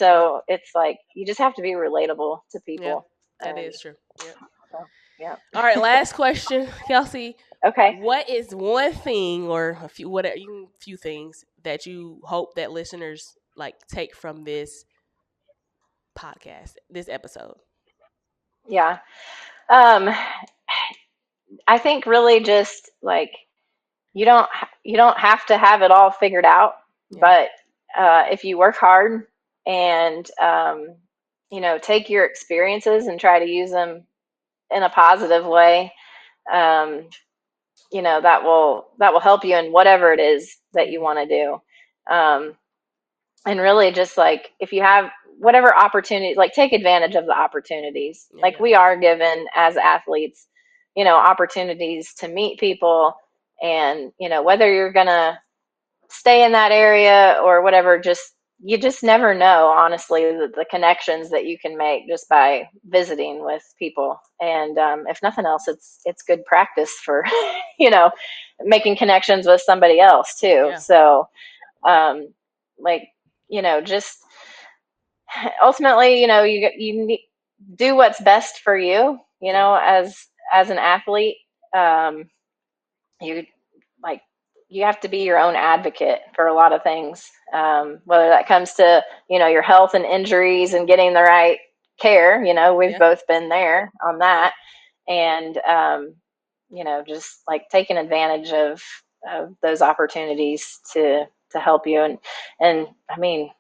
yeah, so it's like you just have to be relatable to yeah. people. That And is true. Yeah. so, yeah. All right, last question, Kelsey. Okay. What is one thing or a few whatever few things that you hope that listeners like take from this podcast, this episode? Yeah. um I think really just like you don't have to have it all figured out, Yeah. but if you work hard and take your experiences and try to use them in a positive way. That will help you in whatever it is that you want to do. And really just like, if you have whatever opportunities, like take advantage of the opportunities. Like we are given as athletes, opportunities to meet people, and, whether you're going to stay in that area or whatever, you just never know, honestly, the connections that you can make just by visiting with people. And if nothing else, it's good practice for, making connections with somebody else too. Yeah. So, just ultimately, you need, do what's best for you, as an athlete. You like, you have to be your own advocate for a lot of things, whether that comes to, your health and injuries and getting the right care. We've both been there on that. And, just like taking advantage of those opportunities to help you. And I mean,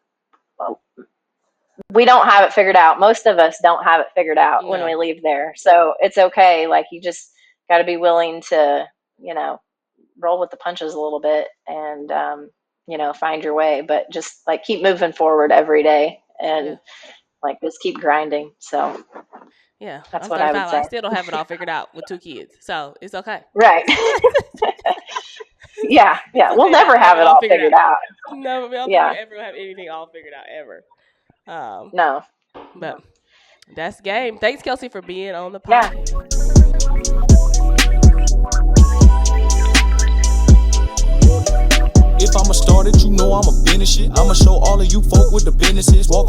we don't have it figured out. Most of us don't have it figured out when we leave there. So it's okay. Like, you just got to be willing to, roll with the punches a little bit and, find your way, but just like keep moving forward every day and like just keep grinding. So yeah, that's I'm what I would 35. say. I still don't have it all figured out with 2 kids, so it's okay. Right. Yeah. Okay, We'll never have it all figured out. No, I don't think we ever have anything all figured out ever. No. But that's game. Thanks, Kelsey, for being on the podcast. If I'ma start it, I'ma finish it. I'ma show all of you folk with the businesses. Walk